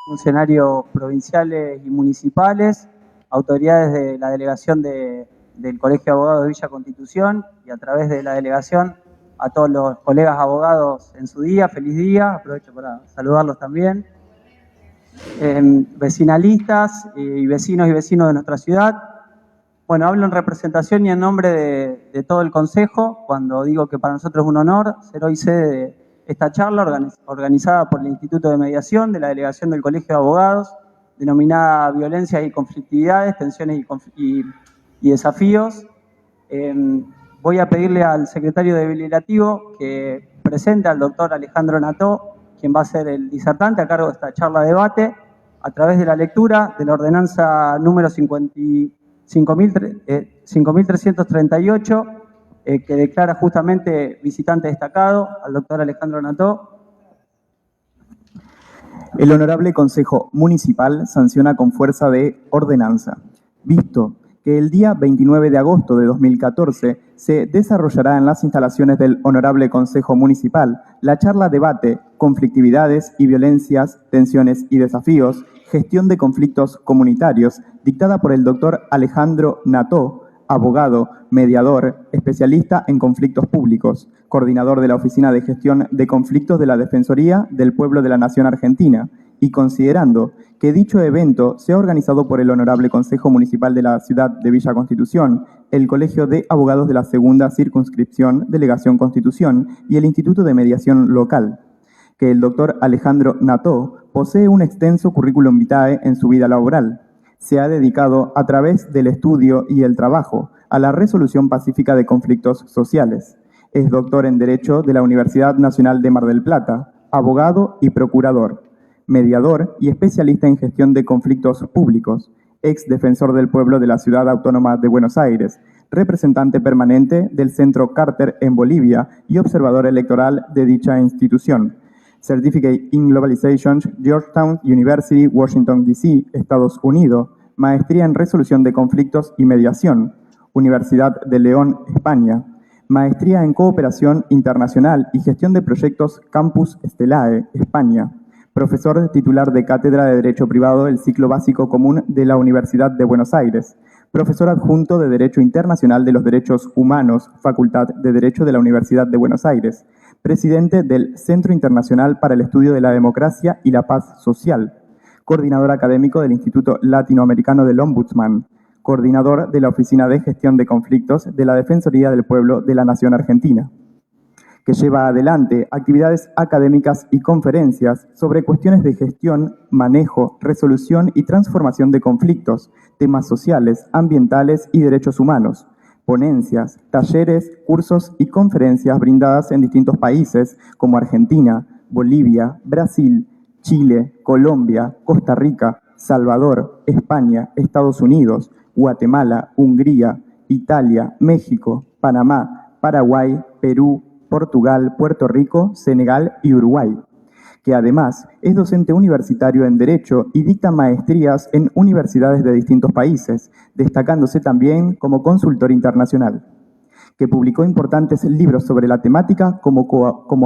funcionarios provinciales y municipales, autoridades de la delegación del Colegio de Abogados de Villa Constitución y a través de la delegación a todos los colegas abogados en su día. Feliz día, aprovecho para saludarlos también. Vecinalistas y vecinos de nuestra ciudad. Bueno, hablo en representación y en nombre de todo el Consejo cuando digo que para nosotros es un honor ser hoy sede de esta charla organizada por el Instituto de Mediación de la Delegación del Colegio de Abogados, denominada Violencias y Conflictividades, Tensiones y Desafíos. Voy a pedirle al secretario deliberativo que presente al doctor Alejandro Nató, quien va a ser el disertante a cargo de esta charla de debate, a través de la lectura de la ordenanza número 5338, que declara justamente visitante destacado al doctor Alejandro Nató. El Honorable Consejo Municipal sanciona con fuerza de ordenanza. Visto que el día 29 de agosto de 2014 se desarrollará en las instalaciones del Honorable Consejo Municipal la charla debate Conflictividades y Violencias, Tensiones y Desafíos, Gestión de Conflictos Comunitarios, dictada por el doctor Alejandro Nató, abogado, mediador, especialista en conflictos públicos, coordinador de la Oficina de Gestión de Conflictos de la Defensoría del Pueblo de la Nación Argentina, y considerando que dicho evento sea organizado por el Honorable Consejo Municipal de la Ciudad de Villa Constitución, el Colegio de Abogados de la Segunda Circunscripción, Delegación Constitución y el Instituto de Mediación Local, que el doctor Alejandro Nató posee un extenso currículum vitae en su vida laboral. Se ha dedicado a través del estudio y el trabajo a la resolución pacífica de conflictos sociales. Es doctor en Derecho de la Universidad Nacional de Mar del Plata, abogado y procurador, mediador y especialista en gestión de conflictos públicos, ex defensor del pueblo de la Ciudad Autónoma de Buenos Aires, representante permanente del Centro Carter en Bolivia y observador electoral de dicha institución. Certificate in Globalization, Georgetown University, Washington, D.C., Estados Unidos. Maestría en Resolución de Conflictos y Mediación, Universidad de León, España. Maestría en Cooperación Internacional y Gestión de Proyectos Campus Stelae, España. Profesor titular de Cátedra de Derecho Privado del Ciclo Básico Común de la Universidad de Buenos Aires. Profesor adjunto de Derecho Internacional de los Derechos Humanos, Facultad de Derecho de la Universidad de Buenos Aires. Presidente del Centro Internacional para el Estudio de la Democracia y la Paz Social, coordinador académico del Instituto Latinoamericano del Ombudsman, coordinador de la Oficina de Gestión de Conflictos de la Defensoría del Pueblo de la Nación Argentina, que lleva adelante actividades académicas y conferencias sobre cuestiones de gestión, manejo, resolución y transformación de conflictos, temas sociales, ambientales y derechos humanos. Ponencias, talleres, cursos y conferencias brindadas en distintos países como Argentina, Bolivia, Brasil, Chile, Colombia, Costa Rica, Salvador, España, Estados Unidos, Guatemala, Hungría, Italia, México, Panamá, Paraguay, Perú, Portugal, Puerto Rico, Senegal y Uruguay, que además es docente universitario en Derecho y dicta maestrías en universidades de distintos países, destacándose también como consultor internacional, que publicó importantes libros sobre la temática como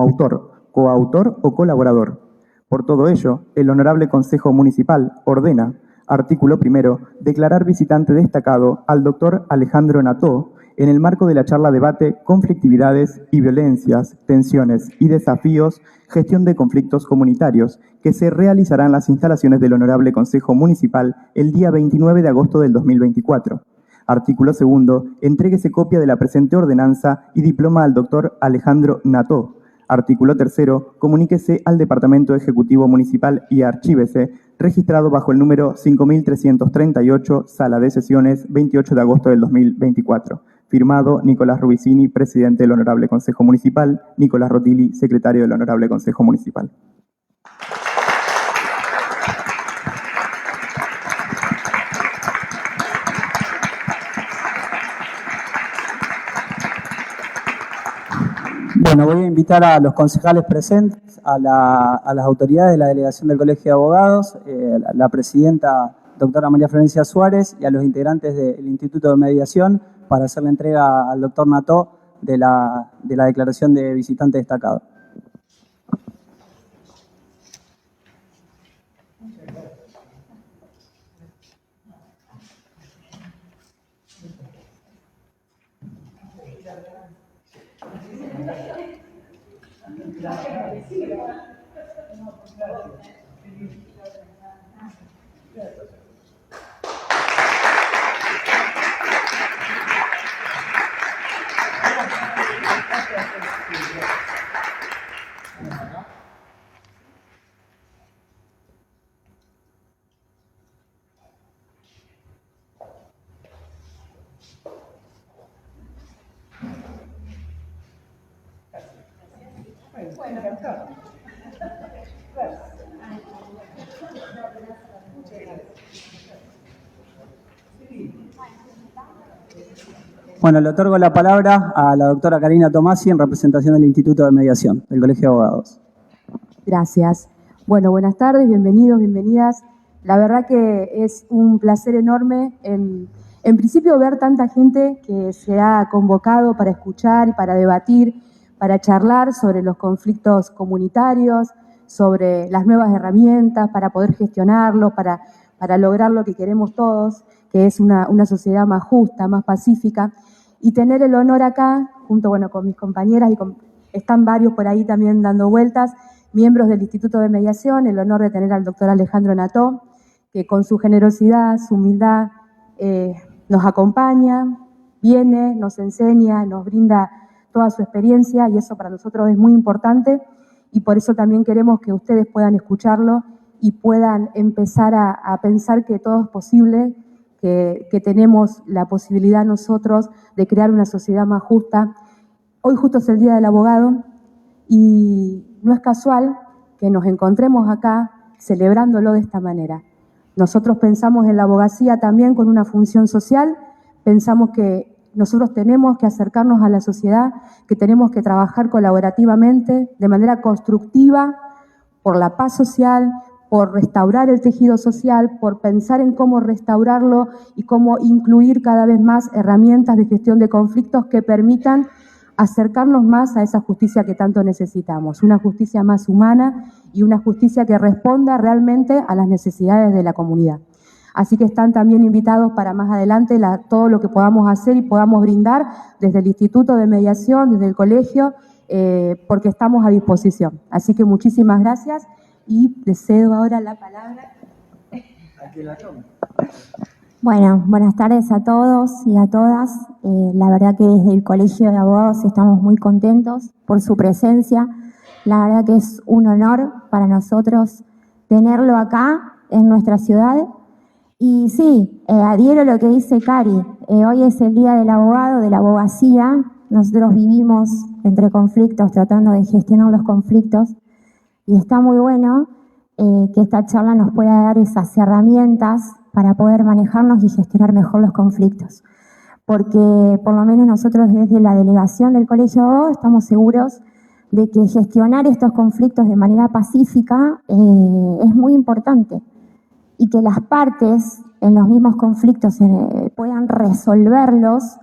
autor, coautor o colaborador. Por todo ello, el Honorable Consejo Municipal ordena, artículo primero, declarar visitante destacado al doctor Alejandro Nató en el marco de la charla debate Conflictividades y Violencias, Tensiones y Desafíos, Gestión de Conflictos Comunitarios, que se realizará en las instalaciones del Honorable Consejo Municipal el día 29 de agosto del 2024. Artículo segundo, entréguese copia de la presente ordenanza y diploma al doctor Alejandro Nató. Artículo tercero, comuníquese al Departamento Ejecutivo Municipal y archívese, registrado bajo el número 5338, Sala de Sesiones, 28 de agosto del 2024. Firmado Nicolás Rubicini, presidente del Honorable Consejo Municipal, Nicolás Rotili, secretario del Honorable Consejo Municipal. Bueno, voy a invitar a los concejales presentes, a las autoridades de la Delegación del Colegio de Abogados, la presidenta doctora María Florencia Suárez y a los integrantes del Instituto de Mediación para hacer la entrega al doctor Nató de la declaración de visitante destacado. Muchas gracias. Bueno, le otorgo la palabra a la doctora Karina Tomasi en representación del Instituto de Mediación del Colegio de Abogados. Gracias. Bueno, buenas tardes, bienvenidos, bienvenidas. La verdad que es un placer enorme, en principio, ver tanta gente que se ha convocado para escuchar y para debatir, para charlar sobre los conflictos comunitarios, sobre las nuevas herramientas para poder gestionarlos, para lograr lo que queremos todos, que es una sociedad más justa, más pacífica. Y tener el honor acá, junto con mis compañeras, están varios por ahí también dando vueltas, miembros del Instituto de Mediación, el honor de tener al doctor Alejandro Nató, que con su generosidad, su humildad, nos acompaña, viene, nos enseña, nos brinda toda su experiencia, y eso para nosotros es muy importante, y por eso también queremos que ustedes puedan escucharlo y puedan empezar a pensar que todo es posible, que tenemos la posibilidad nosotros de crear una sociedad más justa. Hoy justo es el Día del Abogado y no es casual que nos encontremos acá celebrándolo de esta manera. Nosotros pensamos en la abogacía también con una función social, pensamos que nosotros tenemos que acercarnos a la sociedad, que tenemos que trabajar colaborativamente, de manera constructiva, por la paz social, por restaurar el tejido social, por pensar en cómo restaurarlo y cómo incluir cada vez más herramientas de gestión de conflictos que permitan acercarnos más a esa justicia que tanto necesitamos, una justicia más humana y una justicia que responda realmente a las necesidades de la comunidad. Así que están también invitados para más adelante todo lo que podamos hacer y podamos brindar desde el Instituto de Mediación, desde el colegio, porque estamos a disposición. Así que muchísimas gracias y le cedo ahora la palabra. Bueno, buenas tardes a todos y a todas. La verdad que desde el Colegio de Abogados estamos muy contentos por su presencia. La verdad que es un honor para nosotros tenerlo acá en nuestra ciudad. Y sí, adhiero a lo que dice Cari. Hoy es el Día del Abogado, de la abogacía. Nosotros vivimos entre conflictos, tratando de gestionar los conflictos. Y está muy bueno que esta charla nos pueda dar esas herramientas para poder manejarnos y gestionar mejor los conflictos. Porque por lo menos nosotros desde la delegación del Colegio de Abogados estamos seguros de que gestionar estos conflictos de manera pacífica es muy importante, y que las partes en los mismos conflictos puedan resolverlos.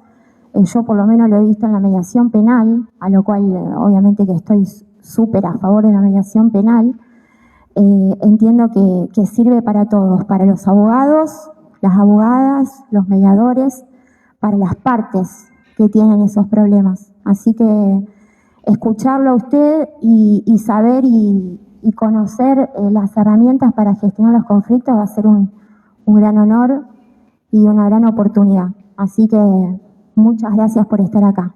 Yo por lo menos lo he visto en la mediación penal, a lo cual obviamente que estoy súper a favor de la mediación penal. Entiendo que sirve para todos, para los abogados, las abogadas, los mediadores, para las partes que tienen esos problemas. Así que escucharlo a usted y saber y conocer las herramientas para gestionar los conflictos va a ser un gran honor y una gran oportunidad. Así que muchas gracias por estar acá.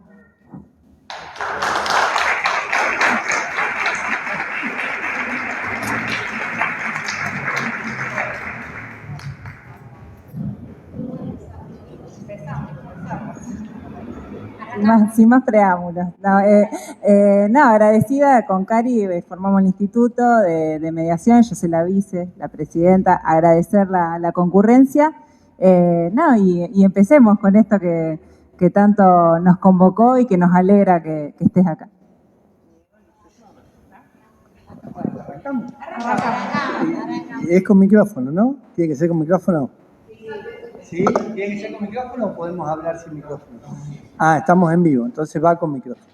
Sin más preámbulos. Agradecida con Cari, formamos el Instituto de Mediación, yo soy la vice, la presidenta, agradecer la concurrencia, y empecemos con esto que tanto nos convocó y que nos alegra que estés acá. Es con micrófono, ¿no? ¿Tiene que ser con micrófono? ¿Sí? ¿Tiene que ser con micrófono o podemos hablar sin micrófono? Ah, estamos en vivo, entonces va con micrófono.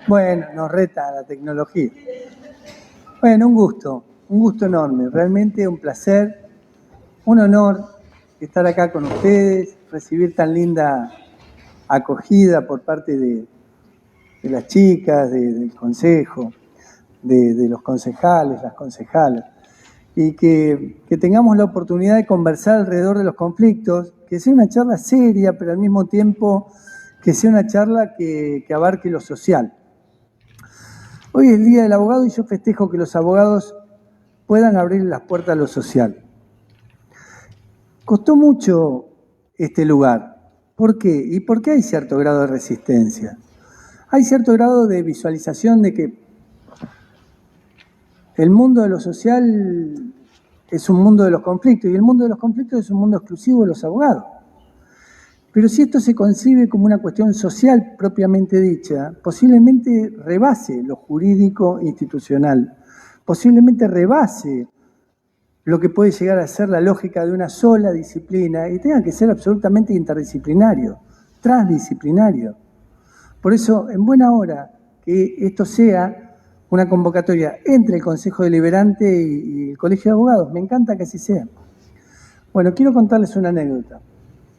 Bueno, nos reta la tecnología. Bueno, un gusto enorme, realmente un placer, un honor estar acá con ustedes, recibir tan linda acogida por parte de las chicas, del consejo, de los concejales, las concejales, y que tengamos la oportunidad de conversar alrededor de los conflictos, que sea una charla seria, pero al mismo tiempo que sea una charla que abarque lo social. Hoy es el Día del Abogado y yo festejo que los abogados puedan abrir las puertas a lo social. Costó mucho este lugar. ¿Por qué? ¿Y por qué hay cierto grado de resistencia? Hay cierto grado de visualización de que el mundo de lo social es un mundo de los conflictos y el mundo de los conflictos es un mundo exclusivo de los abogados. Pero si esto se concibe como una cuestión social propiamente dicha, posiblemente rebase lo jurídico institucional, posiblemente rebase lo que puede llegar a ser la lógica de una sola disciplina y tenga que ser absolutamente interdisciplinario, transdisciplinario. Por eso, en buena hora que esto sea una convocatoria entre el Consejo Deliberante y el Colegio de Abogados. Me encanta que así sea. Bueno, quiero contarles una anécdota.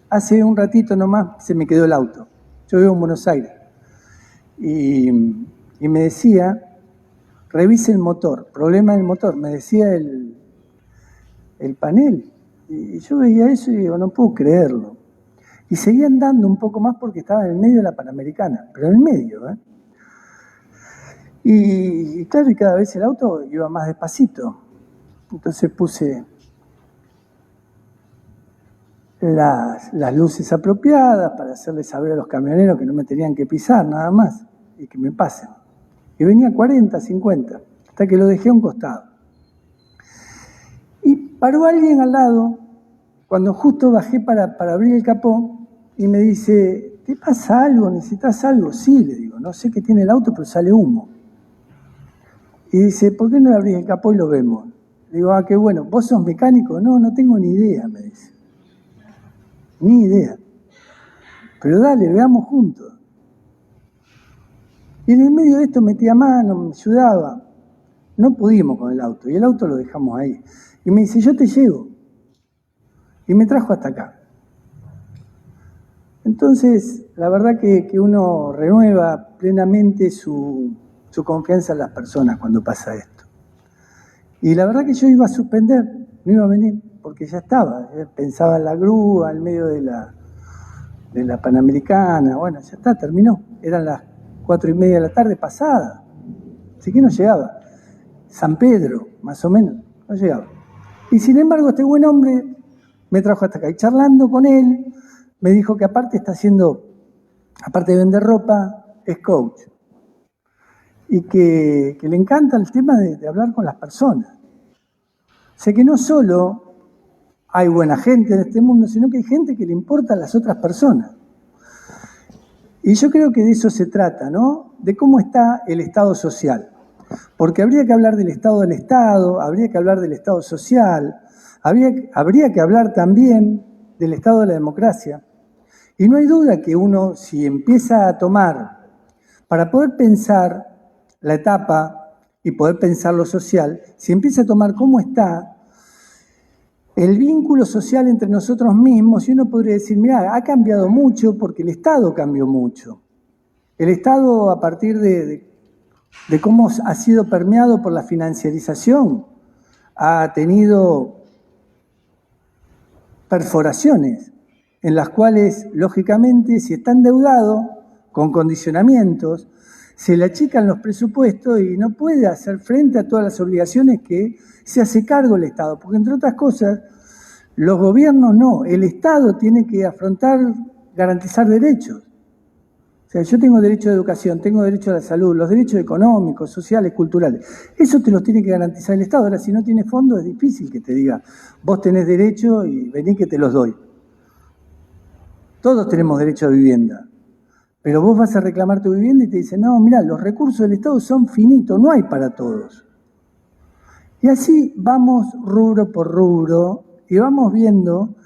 Hace un ratito nomás se me quedó el auto. Yo vivo en Buenos Aires. Y me decía, revise el motor, problema del motor. Me decía el panel. Y yo veía eso y digo, no puedo creerlo. Y seguía andando un poco más porque estaba en el medio de la Panamericana, pero en el medio, ¿eh? Y claro, y cada vez el auto iba más despacito. Entonces puse las luces apropiadas para hacerles saber a los camioneros que no me tenían que pisar nada más y que me pasen. Y venía 40, 50, hasta que lo dejé a un costado. Y paró alguien al lado, cuando justo bajé para abrir el capó, y me dice, ¿te pasa algo? ¿Necesitas algo? Sí, le digo, no sé qué tiene el auto, pero sale humo. Y dice, ¿por qué no le abrís el capó y lo vemos? Le digo, qué bueno, ¿vos sos mecánico? No, no tengo ni idea, me dice. Ni idea. Pero dale, veamos juntos. Y en el medio de esto metía mano, me ayudaba. No pudimos con el auto, y el auto lo dejamos ahí. Y me dice, yo te llevo. Y me trajo hasta acá. Entonces, la verdad que uno renueva plenamente su confianza en las personas cuando pasa esto. Y la verdad que yo iba a suspender, no iba a venir, porque ya estaba. Pensaba en la grúa, en medio de la Panamericana. Bueno, ya está, terminó. Eran las 4:30 de la tarde pasada. Así que no llegaba. San Pedro, más o menos, no llegaba. Y sin embargo, este buen hombre me trajo hasta acá. Y charlando con él, me dijo que aparte está haciendo, aparte de vender ropa, es coach. Y que le encanta el tema de hablar con las personas. O sea que no solo hay buena gente en este mundo, sino que hay gente que le importa a las otras personas. Y yo creo que de eso se trata, ¿no? De cómo está el Estado social. Porque habría que hablar del Estado del Estado, habría que hablar del Estado social, habría que hablar también del Estado de la democracia. Y no hay duda que uno, si empieza a tomar, para poder pensar la etapa y poder pensar lo social, si empieza a tomar cómo está el vínculo social entre nosotros mismos, y uno podría decir, mira, ha cambiado mucho porque el Estado cambió mucho. El Estado, a partir de cómo ha sido permeado por la financiarización, ha tenido perforaciones en las cuales, lógicamente, si está endeudado, con condicionamientos, se le achican los presupuestos y no puede hacer frente a todas las obligaciones que se hace cargo el Estado. Porque, entre otras cosas, los gobiernos no, el Estado tiene que afrontar, garantizar derechos. O sea, yo tengo derecho a educación, tengo derecho a la salud, los derechos económicos, sociales, culturales. Eso te los tiene que garantizar el Estado. Ahora, si no tienes fondos, es difícil que te diga, vos tenés derecho y vení que te los doy. Todos tenemos derecho a vivienda. Pero vos vas a reclamar tu vivienda y te dicen, no, mirá, los recursos del Estado son finitos, no hay para todos. Y así vamos rubro por rubro y vamos viendo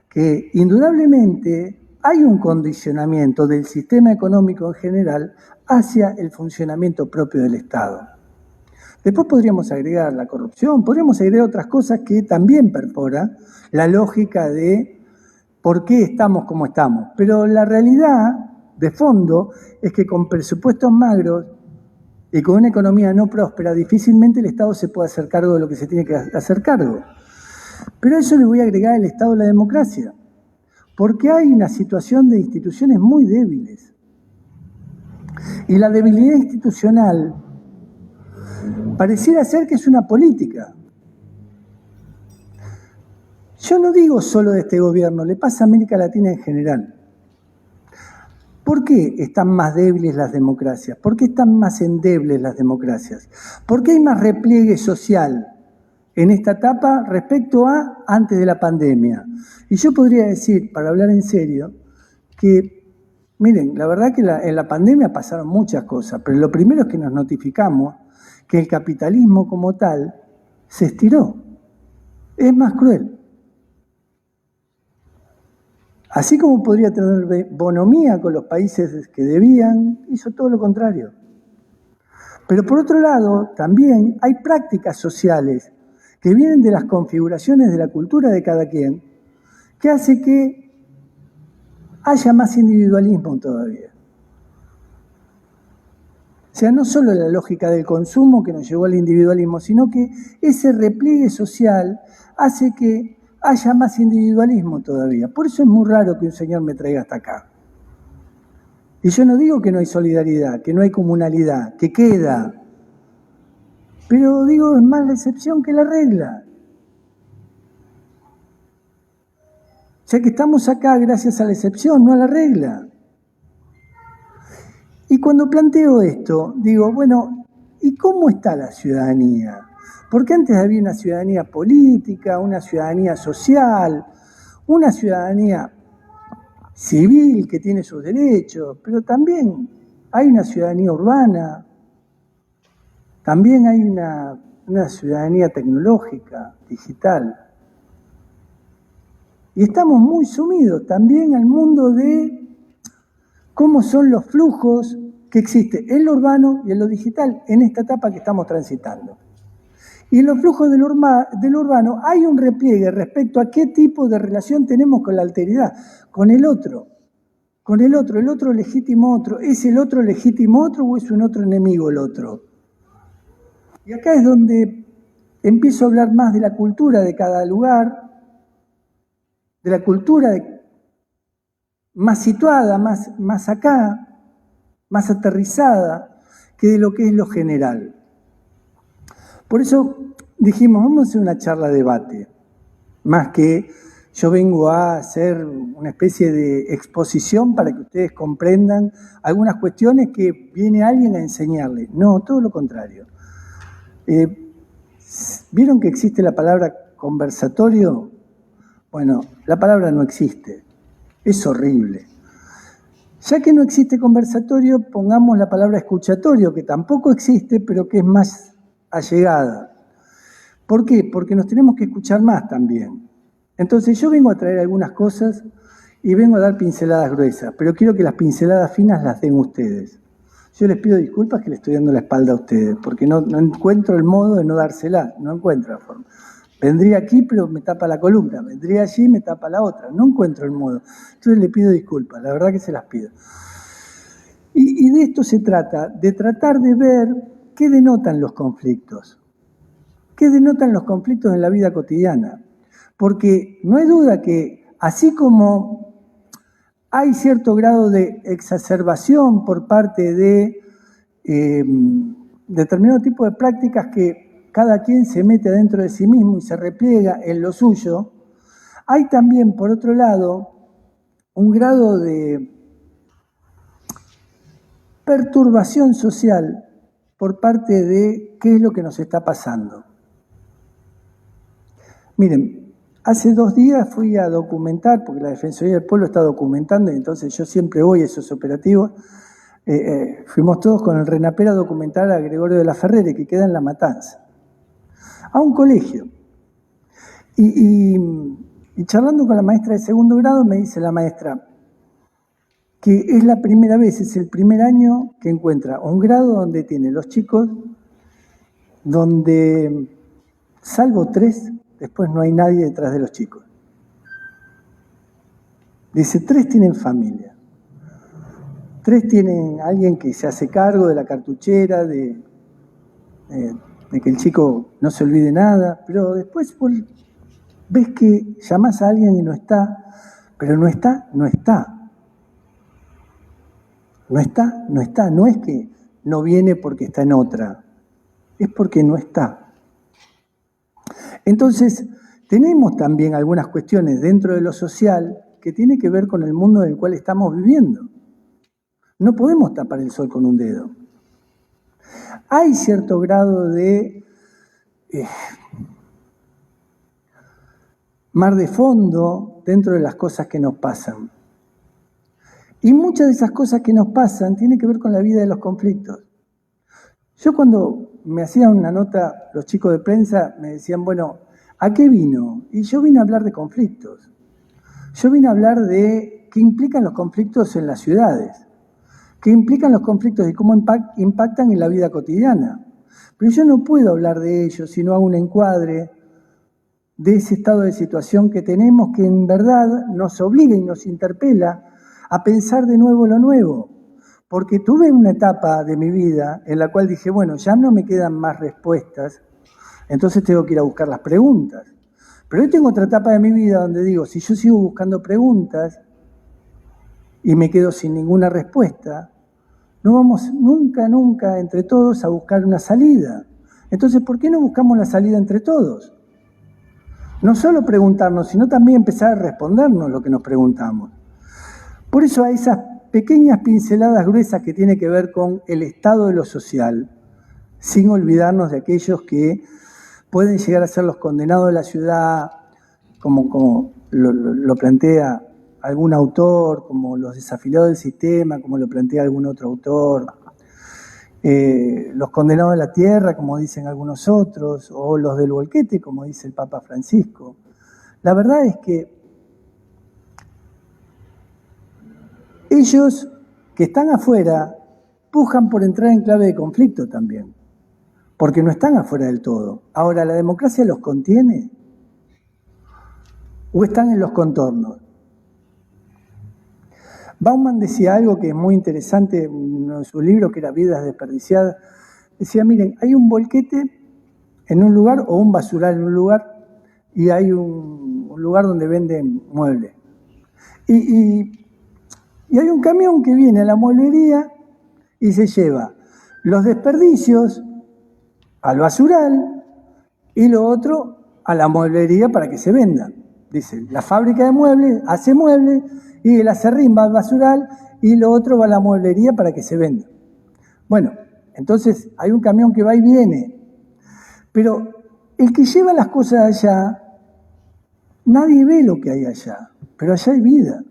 que indudablemente hay un condicionamiento del sistema económico en general hacia el funcionamiento propio del Estado. Después podríamos agregar la corrupción, podríamos agregar otras cosas que también perfora la lógica de por qué estamos como estamos. Pero la realidad de fondo es que con presupuestos magros y con una economía no próspera, difícilmente el Estado se puede hacer cargo de lo que se tiene que hacer cargo. Pero a eso le voy a agregar el Estado de la democracia, porque hay una situación de instituciones muy débiles. Y la debilidad institucional pareciera ser que es una política. Yo no digo solo de este gobierno, le pasa a América Latina en general. ¿Por qué están más débiles las democracias? ¿Por qué están más endebles las democracias? ¿Por qué hay más repliegue social en esta etapa respecto a antes de la pandemia? Y yo podría decir, para hablar en serio, que, miren, la verdad que en la pandemia pasaron muchas cosas, pero lo primero es que nos notificamos que el capitalismo como tal se estiró. Es más cruel. Así como podría tener bonomía con los países que debían, hizo todo lo contrario. Pero por otro lado, también hay prácticas sociales que vienen de las configuraciones de la cultura de cada quien, que hace que haya más individualismo todavía. O sea, no solo la lógica del consumo que nos llevó al individualismo, sino que ese repliegue social hace que haya más individualismo todavía. Por eso es muy raro que un señor me traiga hasta acá. Y yo no digo que no hay solidaridad, que no hay comunalidad, que queda. Pero digo, es más la excepción que la regla. O sea que estamos acá gracias a la excepción, no a la regla. Y cuando planteo esto, digo, bueno, ¿y cómo está la ciudadanía? Porque antes había una ciudadanía política, una ciudadanía social, una ciudadanía civil que tiene sus derechos, pero también hay una ciudadanía urbana, también hay una ciudadanía tecnológica, digital. Y estamos muy sumidos también al mundo de cómo son los flujos que existen en lo urbano y en lo digital en esta etapa que estamos transitando. Y en los flujos del urbano hay un repliegue respecto a qué tipo de relación tenemos con la alteridad, con el otro, el otro legítimo otro. ¿Es el otro legítimo otro o es un otro enemigo el otro? Y acá es donde empiezo a hablar más de la cultura de cada lugar, de la cultura más situada, más acá, más aterrizada, que de lo que es lo general. Por eso dijimos, vamos a hacer una charla debate, más que yo vengo a hacer una especie de exposición para que ustedes comprendan algunas cuestiones que viene alguien a enseñarles. No, todo lo contrario. ¿Vieron que existe la palabra conversatorio? Bueno, la palabra no existe. Es horrible. Ya que no existe conversatorio, pongamos la palabra escuchatorio, que tampoco existe, pero que es más allegada. ¿Por qué? Porque nos tenemos que escuchar más también. Entonces yo vengo a traer algunas cosas y vengo a dar pinceladas gruesas, pero quiero que las pinceladas finas las den ustedes. Yo les pido disculpas que le estoy dando la espalda a ustedes, porque no encuentro el modo de no dársela, no encuentro la forma. Vendría aquí, pero me tapa la columna, vendría allí, me tapa la otra, no encuentro el modo. Entonces le pido disculpas, la verdad que se las pido. Y de esto se trata, de tratar de ver qué denotan los conflictos. ¿Qué denotan los conflictos en la vida cotidiana? Porque no hay duda que así como hay cierto grado de exacerbación por parte de determinado tipo de prácticas que cada quien se mete dentro de sí mismo y se repliega en lo suyo, hay también, por otro lado, un grado de perturbación social por parte de qué es lo que nos está pasando. Miren, hace 2 días fui a documentar, porque la Defensoría del Pueblo está documentando, y entonces yo siempre voy a esos operativos. Fuimos todos con el RENAPER a documentar a Gregorio de la Ferrere, que queda en La Matanza, a un colegio. Y charlando con la maestra de 2º grado, me dice la maestra que es la primera vez, es el primer año que encuentra un grado donde tiene los chicos, donde, salvo 3, después no hay nadie detrás de los chicos. Dice, 3 tienen familia. 3 tienen a alguien que se hace cargo de la cartuchera, de que el chico no se olvide nada, pero después ves que llamás a alguien y no está, pero no está, no está. No está, no está. No es que no viene porque está en otra, es porque no está. Entonces, tenemos también algunas cuestiones dentro de lo social que tiene que ver con el mundo en el cual estamos viviendo. No podemos tapar el sol con un dedo. Hay cierto grado de mar de fondo dentro de las cosas que nos pasan. Y muchas de esas cosas que nos pasan tienen que ver con la vida de los conflictos. Yo cuando me hacían una nota, los chicos de prensa me decían, bueno, ¿a qué vino? Y yo vine a hablar de conflictos. Yo vine a hablar de qué implican los conflictos en las ciudades, qué implican los conflictos y cómo impactan en la vida cotidiana. Pero yo no puedo hablar de ellos si no hago un encuadre de ese estado de situación que tenemos, que en verdad nos obliga y nos interpela a pensar de nuevo lo nuevo. Porque tuve una etapa de mi vida en la cual dije, bueno, ya no me quedan más respuestas, entonces tengo que ir a buscar las preguntas. Pero hoy tengo otra etapa de mi vida donde digo, si yo sigo buscando preguntas y me quedo sin ninguna respuesta, no vamos nunca entre todos a buscar una salida. Entonces, ¿por qué no buscamos la salida entre todos? No solo preguntarnos, sino también empezar a respondernos lo que nos preguntamos. Por eso a esas pequeñas pinceladas gruesas que tiene que ver con el estado de lo social, sin olvidarnos de aquellos que pueden llegar a ser los condenados de la ciudad, como lo plantea algún autor, como los desafiliados del sistema, como lo plantea algún otro autor, los condenados de la tierra, como dicen algunos otros, o los del bolquete, como dice el Papa Francisco. La verdad es que ellos que están afuera pujan por entrar en clave de conflicto también, porque no están afuera del todo. Ahora, ¿la democracia los contiene? ¿O están en los contornos? Bauman decía algo que es muy interesante en su libro, que era Vidas Desperdiciadas. Decía, miren, hay un bolquete en un lugar o un basural en un lugar y hay un lugar donde venden muebles. Y hay un camión que viene a la mueblería y se lleva los desperdicios al basural y lo otro a la mueblería para que se venda. Dice, la fábrica de muebles hace muebles y el acerrín va al basural y lo otro va a la mueblería para que se venda. Bueno, entonces hay un camión que va y viene, pero el que lleva las cosas allá, nadie ve lo que hay allá, pero allá hay vida.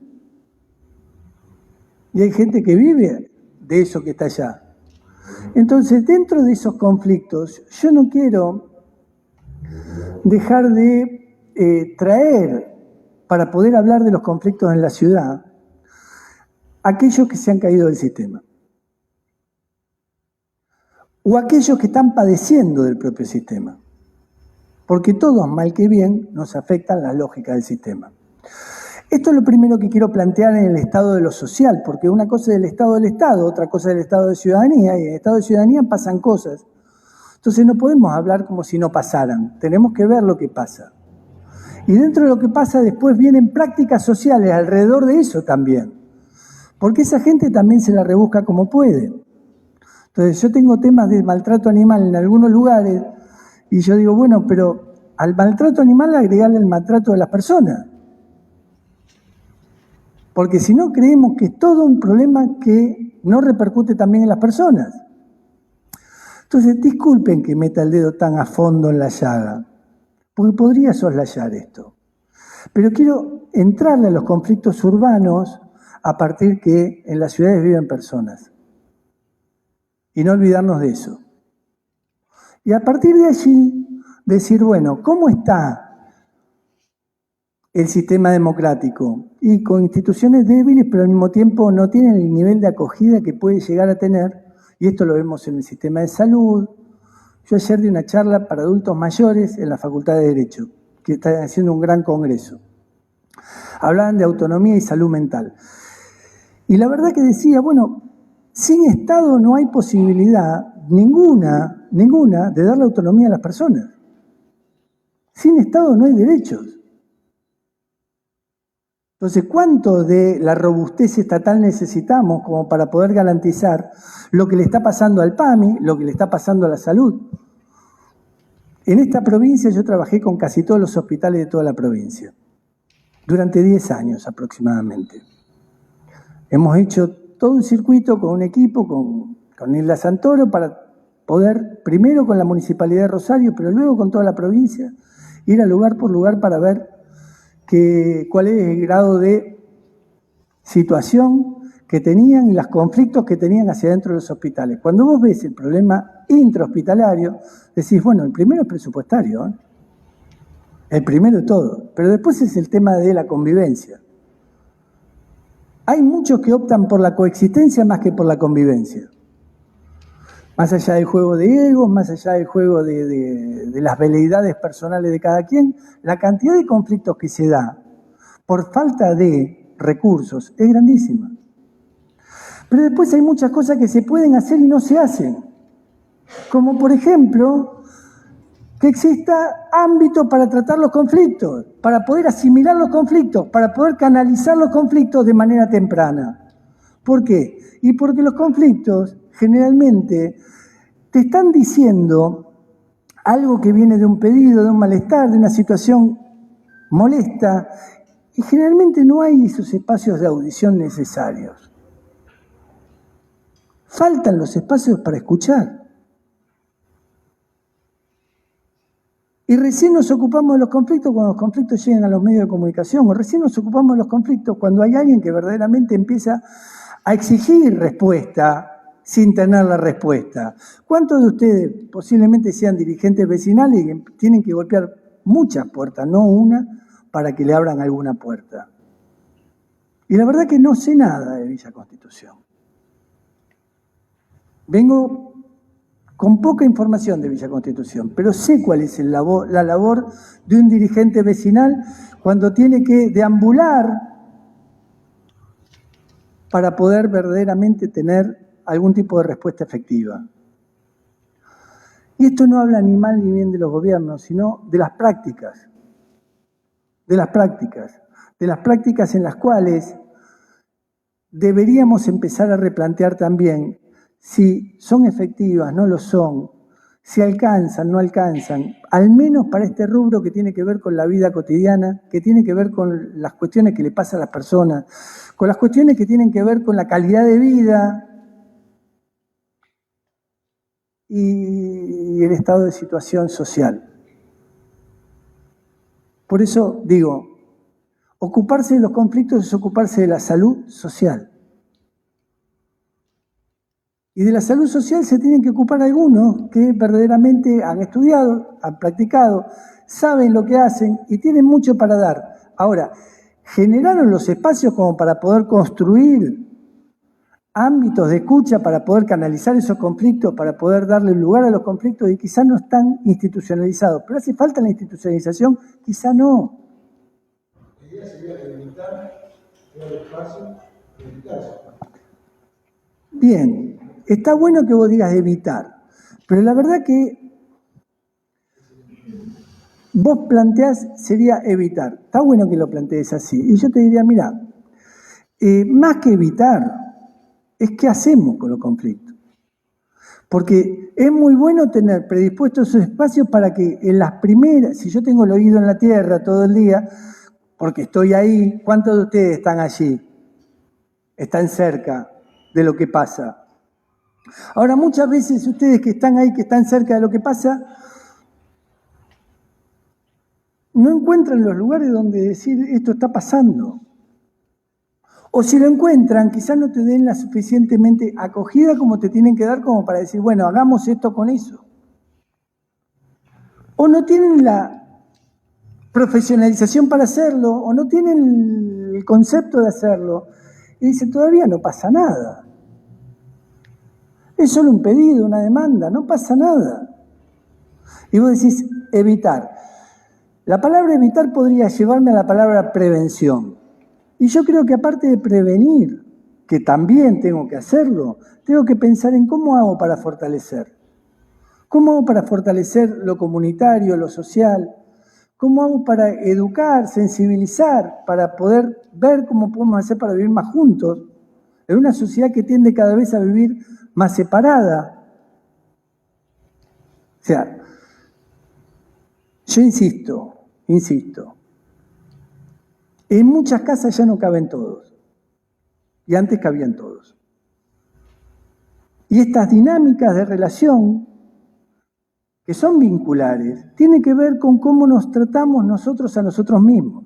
Y hay gente que vive de eso que está allá. Entonces, dentro de esos conflictos, yo no quiero dejar de traer, para poder hablar de los conflictos en la ciudad, aquellos que se han caído del sistema. O aquellos que están padeciendo del propio sistema. Porque todos, mal que bien, nos afectan la lógica del sistema. Esto es lo primero que quiero plantear en el estado de lo social, porque una cosa es el estado del Estado, otra cosa es el estado de ciudadanía, y en el estado de ciudadanía pasan cosas. Entonces no podemos hablar como si no pasaran, tenemos que ver lo que pasa. Y dentro de lo que pasa después vienen prácticas sociales alrededor de eso también, porque esa gente también se la rebusca como puede. Entonces yo tengo temas de maltrato animal en algunos lugares, y yo digo, bueno, pero al maltrato animal agregarle el maltrato de las personas. Porque si no, creemos que es todo un problema que no repercute también en las personas. Entonces, disculpen que meta el dedo tan a fondo en la llaga, porque podría soslayar esto. Pero quiero entrarle a los conflictos urbanos a partir que en las ciudades viven personas. Y no olvidarnos de eso. Y a partir de allí, decir, bueno, ¿cómo está el sistema democrático? Y con instituciones débiles, pero al mismo tiempo no tienen el nivel de acogida que puede llegar a tener, y esto lo vemos en el sistema de salud. Yo ayer di una charla para adultos mayores en la Facultad de Derecho, que está haciendo un gran congreso. Hablaban de autonomía y salud mental. Y la verdad que decía, bueno, Sin Estado no hay posibilidad ninguna, de darle autonomía a las personas. Sin Estado no hay derechos. Entonces, ¿cuánto de la robustez estatal necesitamos como para poder garantizar lo que le está pasando al PAMI, lo que le está pasando a la salud? En esta provincia yo trabajé con casi todos los hospitales de toda la provincia, durante 10 años aproximadamente. Hemos hecho todo un circuito con un equipo, con Isla Santoro, para poder, primero con la Municipalidad de Rosario, pero luego con toda la provincia, ir a lugar por lugar para ver cuál es el grado de situación que tenían y los conflictos que tenían hacia adentro de los hospitales. Cuando vos ves el problema intrahospitalario, decís, bueno, el primero es presupuestario, el primero de todo, pero después es el tema de la convivencia. Hay muchos que optan por la coexistencia más que por la convivencia. Más allá del juego de egos, más allá del juego de las veleidades personales de cada quien, la cantidad de conflictos que se da por falta de recursos es grandísima. Pero después hay muchas cosas que se pueden hacer y no se hacen. Como por ejemplo, que exista ámbito para tratar los conflictos, para poder asimilar los conflictos, para poder canalizar los conflictos de manera temprana. ¿Por qué? Y porque los conflictos generalmente te están diciendo algo que viene de un pedido, de un malestar, de una situación molesta, y generalmente no hay esos espacios de audición necesarios. Faltan los espacios para escuchar. Y recién nos ocupamos de los conflictos cuando los conflictos llegan a los medios de comunicación, o recién nos ocupamos de los conflictos cuando hay alguien que verdaderamente empieza a exigir respuesta sin tener la respuesta. ¿Cuántos de ustedes posiblemente sean dirigentes vecinales y tienen que golpear muchas puertas, no una, para que le abran alguna puerta? Y la verdad que no sé nada de Villa Constitución. Vengo con poca información de Villa Constitución, pero sé cuál es la labor de un dirigente vecinal cuando tiene que deambular para poder verdaderamente tener algún tipo de respuesta efectiva. Y esto no habla ni mal ni bien de los gobiernos, sino de las prácticas. De las prácticas en las cuales deberíamos empezar a replantear también si son efectivas, no lo son, si alcanzan, no alcanzan, al menos para este rubro que tiene que ver con la vida cotidiana, que tiene que ver con las cuestiones que le pasan a las personas, con las cuestiones que tienen que ver con la calidad de vida y el estado de situación social. Por eso digo, ocuparse de los conflictos es ocuparse de la salud social. Y de la salud social se tienen que ocupar algunos que verdaderamente han estudiado, han practicado, saben lo que hacen y tienen mucho para dar. Ahora, generaron los espacios como para poder construir ámbitos de escucha, para poder canalizar esos conflictos, para poder darle lugar a los conflictos y quizás no están institucionalizados. Pero hace falta la institucionalización, quizá no. La idea sería delimitar el espacio y evitar eso. Bien. Está bueno que vos digas evitar, pero la verdad que vos planteás sería evitar. Está bueno que lo plantees así. Y yo te diría, mira, más que evitar, es qué hacemos con los conflictos. Porque es muy bueno tener predispuestos esos espacios para que en las primeras, si yo tengo el oído en la tierra todo el día, porque estoy ahí, ¿cuántos de ustedes están allí? Están cerca de lo que pasa. Ahora, muchas veces ustedes que están ahí, que están cerca de lo que pasa, no encuentran los lugares donde decir esto está pasando. O si lo encuentran, quizás no te den la suficientemente acogida como te tienen que dar como para decir, bueno, hagamos esto con eso. O no tienen la profesionalización para hacerlo, o no tienen el concepto de hacerlo. Y dicen, todavía no pasa nada. Es solo un pedido, una demanda, no pasa nada. Y vos decís, evitar. La palabra evitar podría llevarme a la palabra prevención. Y yo creo que aparte de prevenir, que también tengo que hacerlo, tengo que pensar en cómo hago para fortalecer. ¿Cómo hago para fortalecer lo comunitario, lo social? ¿Cómo hago para educar, sensibilizar, para poder ver cómo podemos hacer para vivir más juntos? En una sociedad que tiende cada vez a vivir más separada. O sea, yo insisto, en muchas casas ya no caben todos. Y antes cabían todos. Y estas dinámicas de relación, que son vinculares, tienen que ver con cómo nos tratamos nosotros a nosotros mismos.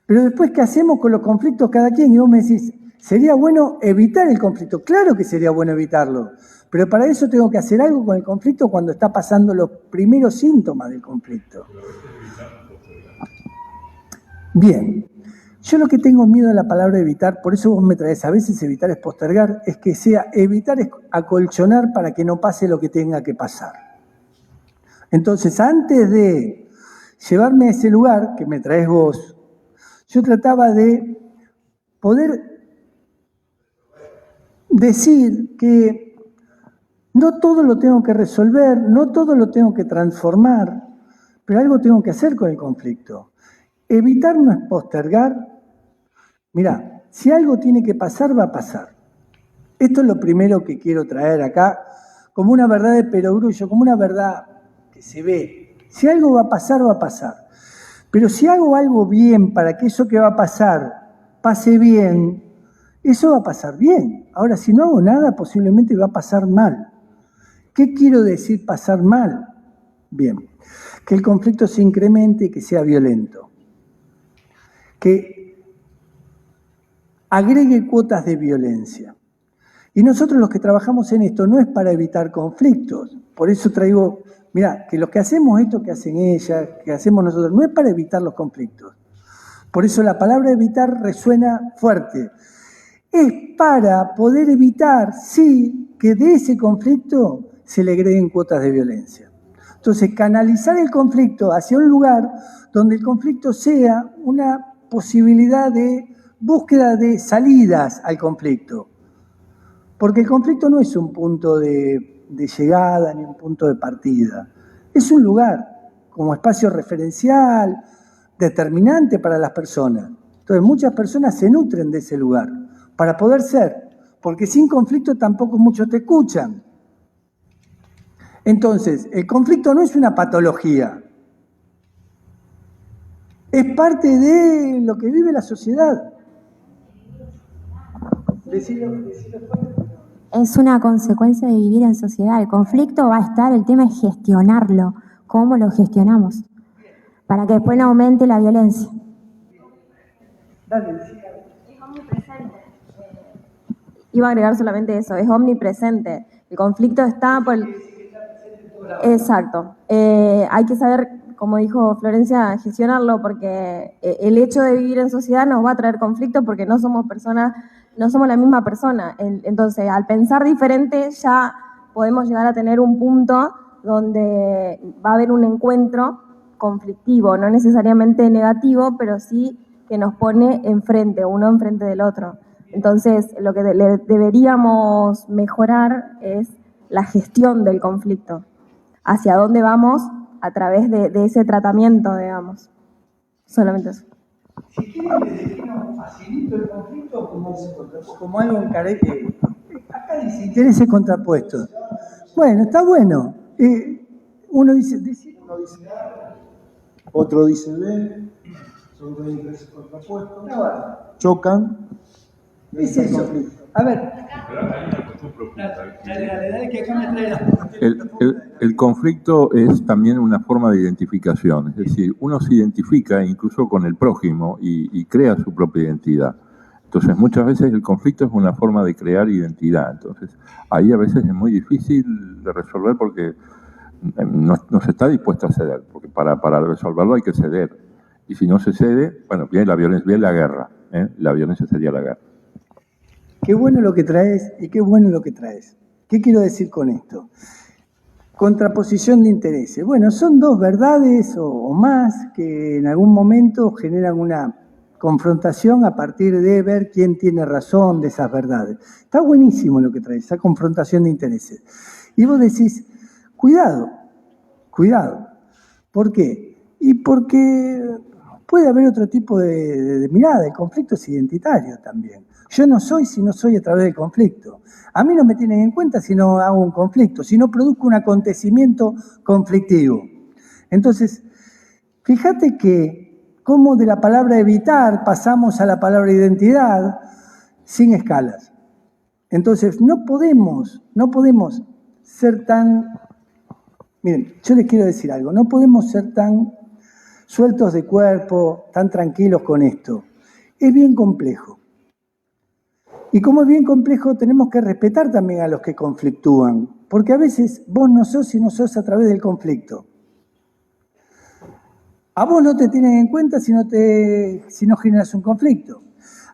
Pero después, ¿qué hacemos con los conflictos cada quien? Y vos me decís, ¿sería bueno evitar el conflicto? Claro que sería bueno evitarlo, pero para eso tengo que hacer algo con el conflicto cuando está pasando los primeros síntomas del conflicto. Bien, yo lo que tengo miedo a la palabra evitar, por eso vos me traes, a veces evitar es postergar, es que sea evitar es acolchonar para que no pase lo que tenga que pasar. Entonces, antes de llevarme a ese lugar que me traes vos, yo trataba de poder decir que no todo lo tengo que resolver, no todo lo tengo que transformar, pero algo tengo que hacer con el conflicto. Evitar no es postergar. Mirá, si algo tiene que pasar, va a pasar. Esto es lo primero que quiero traer acá, como una verdad de perogrullo, como una verdad que se ve. Si algo va a pasar, va a pasar. Pero si hago algo bien para que eso que va a pasar pase bien, eso va a pasar bien. Ahora, si no hago nada, posiblemente va a pasar mal. ¿Qué quiero decir pasar mal? Bien, que el conflicto se incremente y que sea violento. Que agregue cuotas de violencia. Y nosotros los que trabajamos en esto no es para evitar conflictos. Por eso traigo, mirá, que lo que hacemos esto que hacen ellas, que hacemos nosotros, no es para evitar los conflictos. Por eso la palabra evitar resuena fuerte. Es para poder evitar, sí, que de ese conflicto se le agreguen cuotas de violencia. Entonces, canalizar el conflicto hacia un lugar donde el conflicto sea una posibilidad de búsqueda de salidas al conflicto. Porque el conflicto no es un punto de llegada ni un punto de partida. Es un lugar como espacio referencial, determinante para las personas. Entonces muchas personas se nutren de ese lugar para poder ser, porque sin conflicto tampoco muchos te escuchan. Entonces, el conflicto no es una patología. Es parte de lo que vive la sociedad. Es una consecuencia de vivir en sociedad. El conflicto va a estar, el tema es gestionarlo. ¿Cómo lo gestionamos? Para que después no aumente la violencia. Es omnipresente. Iba a agregar solamente eso, es omnipresente. El conflicto está por... Exacto. Hay que saber, como dijo Florencia, gestionarlo, porque el hecho de vivir en sociedad nos va a traer conflicto porque no somos personas, no somos la misma persona. Entonces, al pensar diferente ya podemos llegar a tener un punto donde va a haber un encuentro conflictivo, no necesariamente negativo, pero sí que nos pone enfrente, uno enfrente del otro. Entonces, lo que deberíamos mejorar es la gestión del conflicto. Hacia dónde vamos a través de ese tratamiento, digamos. Solamente eso. Si quieren, les defino facilito el conflicto como algo en carete. Acá dice intereses contrapuestos. Bueno, está bueno. Uno dice A, otro dice B, son dos intereses contrapuestos, chocan. Es eso. A ver. Dale, que acá me trae El conflicto es también una forma de identificación, es decir, uno se identifica incluso con el prójimo y crea su propia identidad. Entonces, muchas veces el conflicto es una forma de crear identidad. Entonces, ahí a veces es muy difícil de resolver porque no se está dispuesto a ceder, porque para resolverlo hay que ceder. Y si no se cede, bueno, viene la violencia, viene la guerra. La violencia sería la guerra. Qué bueno lo que traes y qué bueno lo que traes. ¿Qué quiero decir con esto? Contraposición de intereses. Bueno, son dos verdades o más que en algún momento generan una confrontación a partir de ver quién tiene razón de esas verdades. Está buenísimo lo que trae, esa confrontación de intereses. Y vos decís, cuidado, cuidado. ¿Por qué? Y porque puede haber otro tipo de mirada, el conflicto es identitario también. Yo no soy si no soy a través del conflicto. A mí no me tienen en cuenta si no hago un conflicto, si no produzco un acontecimiento conflictivo. Entonces, fíjate que cómo de la palabra evitar pasamos a la palabra identidad sin escalas. Entonces, no podemos ser tan... Miren, yo les quiero decir algo, no podemos ser tan sueltos de cuerpo, tan tranquilos con esto. Es bien complejo. Y como es bien complejo, tenemos que respetar también a los que conflictúan, porque a veces vos no sos si no sos a través del conflicto. A vos no te tienen en cuenta si no generas un conflicto.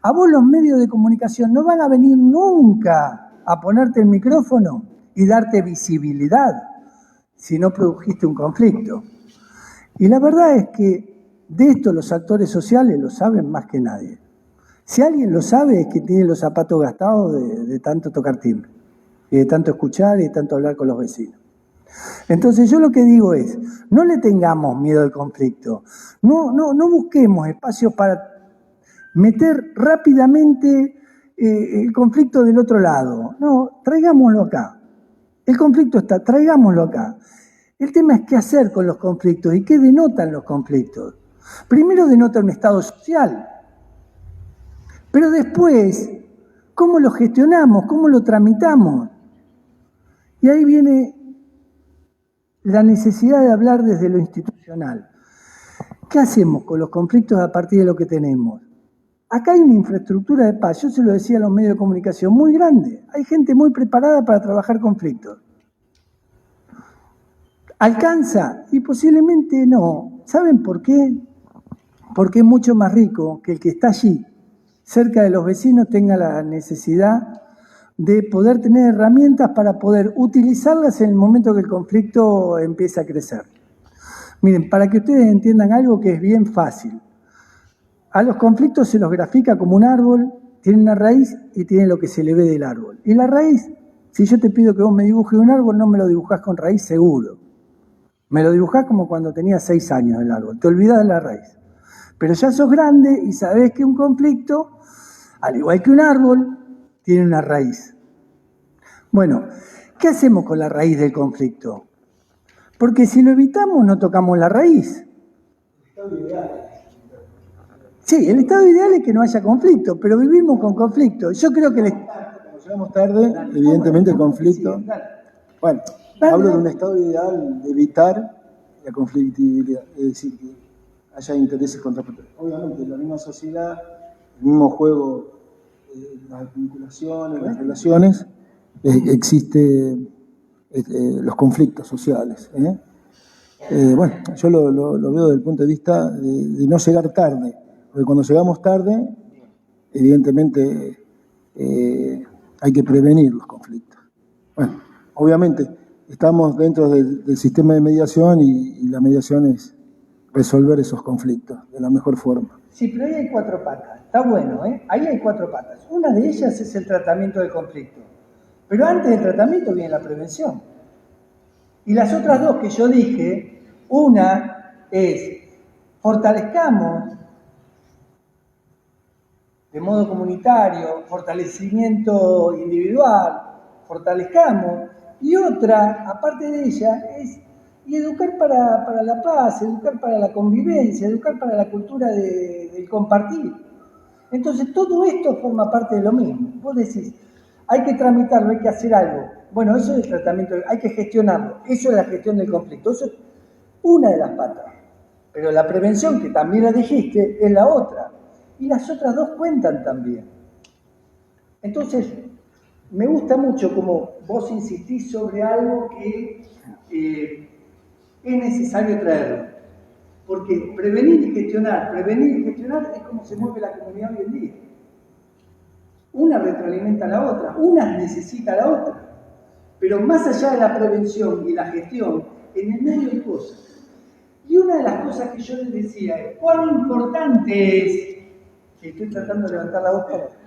A vos los medios de comunicación no van a venir nunca a ponerte el micrófono y darte visibilidad si no produjiste un conflicto. Y la verdad es que de esto los actores sociales lo saben más que nadie. Si alguien lo sabe es que tiene los zapatos gastados de tanto tocar timbre, y de tanto escuchar y de tanto hablar con los vecinos. Entonces yo lo que digo es, no le tengamos miedo al conflicto, no busquemos espacios para meter rápidamente el conflicto del otro lado. No, traigámoslo acá. El conflicto está, traigámoslo acá. El tema es qué hacer con los conflictos y qué denotan los conflictos. Primero denota un estado social. Pero después, ¿cómo lo gestionamos? ¿Cómo lo tramitamos? Y ahí viene la necesidad de hablar desde lo institucional. ¿Qué hacemos con los conflictos a partir de lo que tenemos? Acá hay una infraestructura de paz, yo se lo decía a los medios de comunicación, muy grande. Hay gente muy preparada para trabajar conflictos. ¿Alcanza? Y posiblemente no. ¿Saben por qué? Porque es mucho más rico que el que está allí, cerca de los vecinos, tenga la necesidad de poder tener herramientas para poder utilizarlas en el momento que el conflicto empieza a crecer. Miren, para que ustedes entiendan algo que es bien fácil. A los conflictos se los grafica como un árbol, tiene una raíz y tiene lo que se le ve del árbol. Y la raíz, si yo te pido que vos me dibujes un árbol, no me lo dibujás con raíz seguro. Me lo dibujás como cuando tenía 6 años el árbol, te olvidás de la raíz. Pero ya sos grande y sabés que un conflicto, al igual que un árbol, tiene una raíz. Bueno, ¿qué hacemos con la raíz del conflicto? Porque si lo evitamos, no tocamos la raíz. Sí, el estado ideal es que no haya conflicto, pero vivimos con conflicto. Yo creo que... Como llegamos tarde, evidentemente el conflicto... Bueno, hablo de un estado ideal de evitar la conflictividad, es decir, que haya intereses contrapuestos. Obviamente, en la misma sociedad, el mismo juego, las vinculaciones, las relaciones, existen los conflictos sociales. Bueno, yo lo veo desde el punto de vista de no llegar tarde, porque cuando llegamos tarde, evidentemente hay que prevenir los conflictos. Bueno, obviamente estamos dentro del sistema de mediación y la mediación es resolver esos conflictos de la mejor forma. Sí, pero ahí hay 4 patas. Está bueno, ¿eh? Ahí hay 4 patas. Una de ellas es el tratamiento del conflicto. Pero antes del tratamiento viene la prevención. Y las otras 2 que yo dije, una es fortalezcamos de modo comunitario, fortalecimiento individual, fortalezcamos. Y otra, aparte de ella, es educar para la paz, educar para la convivencia, educar para la cultura del compartir. Entonces, todo esto forma parte de lo mismo. Vos decís, hay que tramitarlo, hay que hacer algo. Bueno, eso es el tratamiento, hay que gestionarlo. Eso es la gestión del conflicto. Eso es una de las patas. Pero la prevención, que también la dijiste, es la otra. Y las otras 2 cuentan también. Entonces, me gusta mucho como vos insistís sobre algo que es necesario traerlo. Porque prevenir y gestionar es como se mueve la comunidad hoy en día. Una retroalimenta a la otra, una necesita a la otra. Pero más allá de la prevención y la gestión, en el medio hay cosas. Y una de las cosas que yo les decía es cuán importante es Sí, estoy tratando de levantar la voz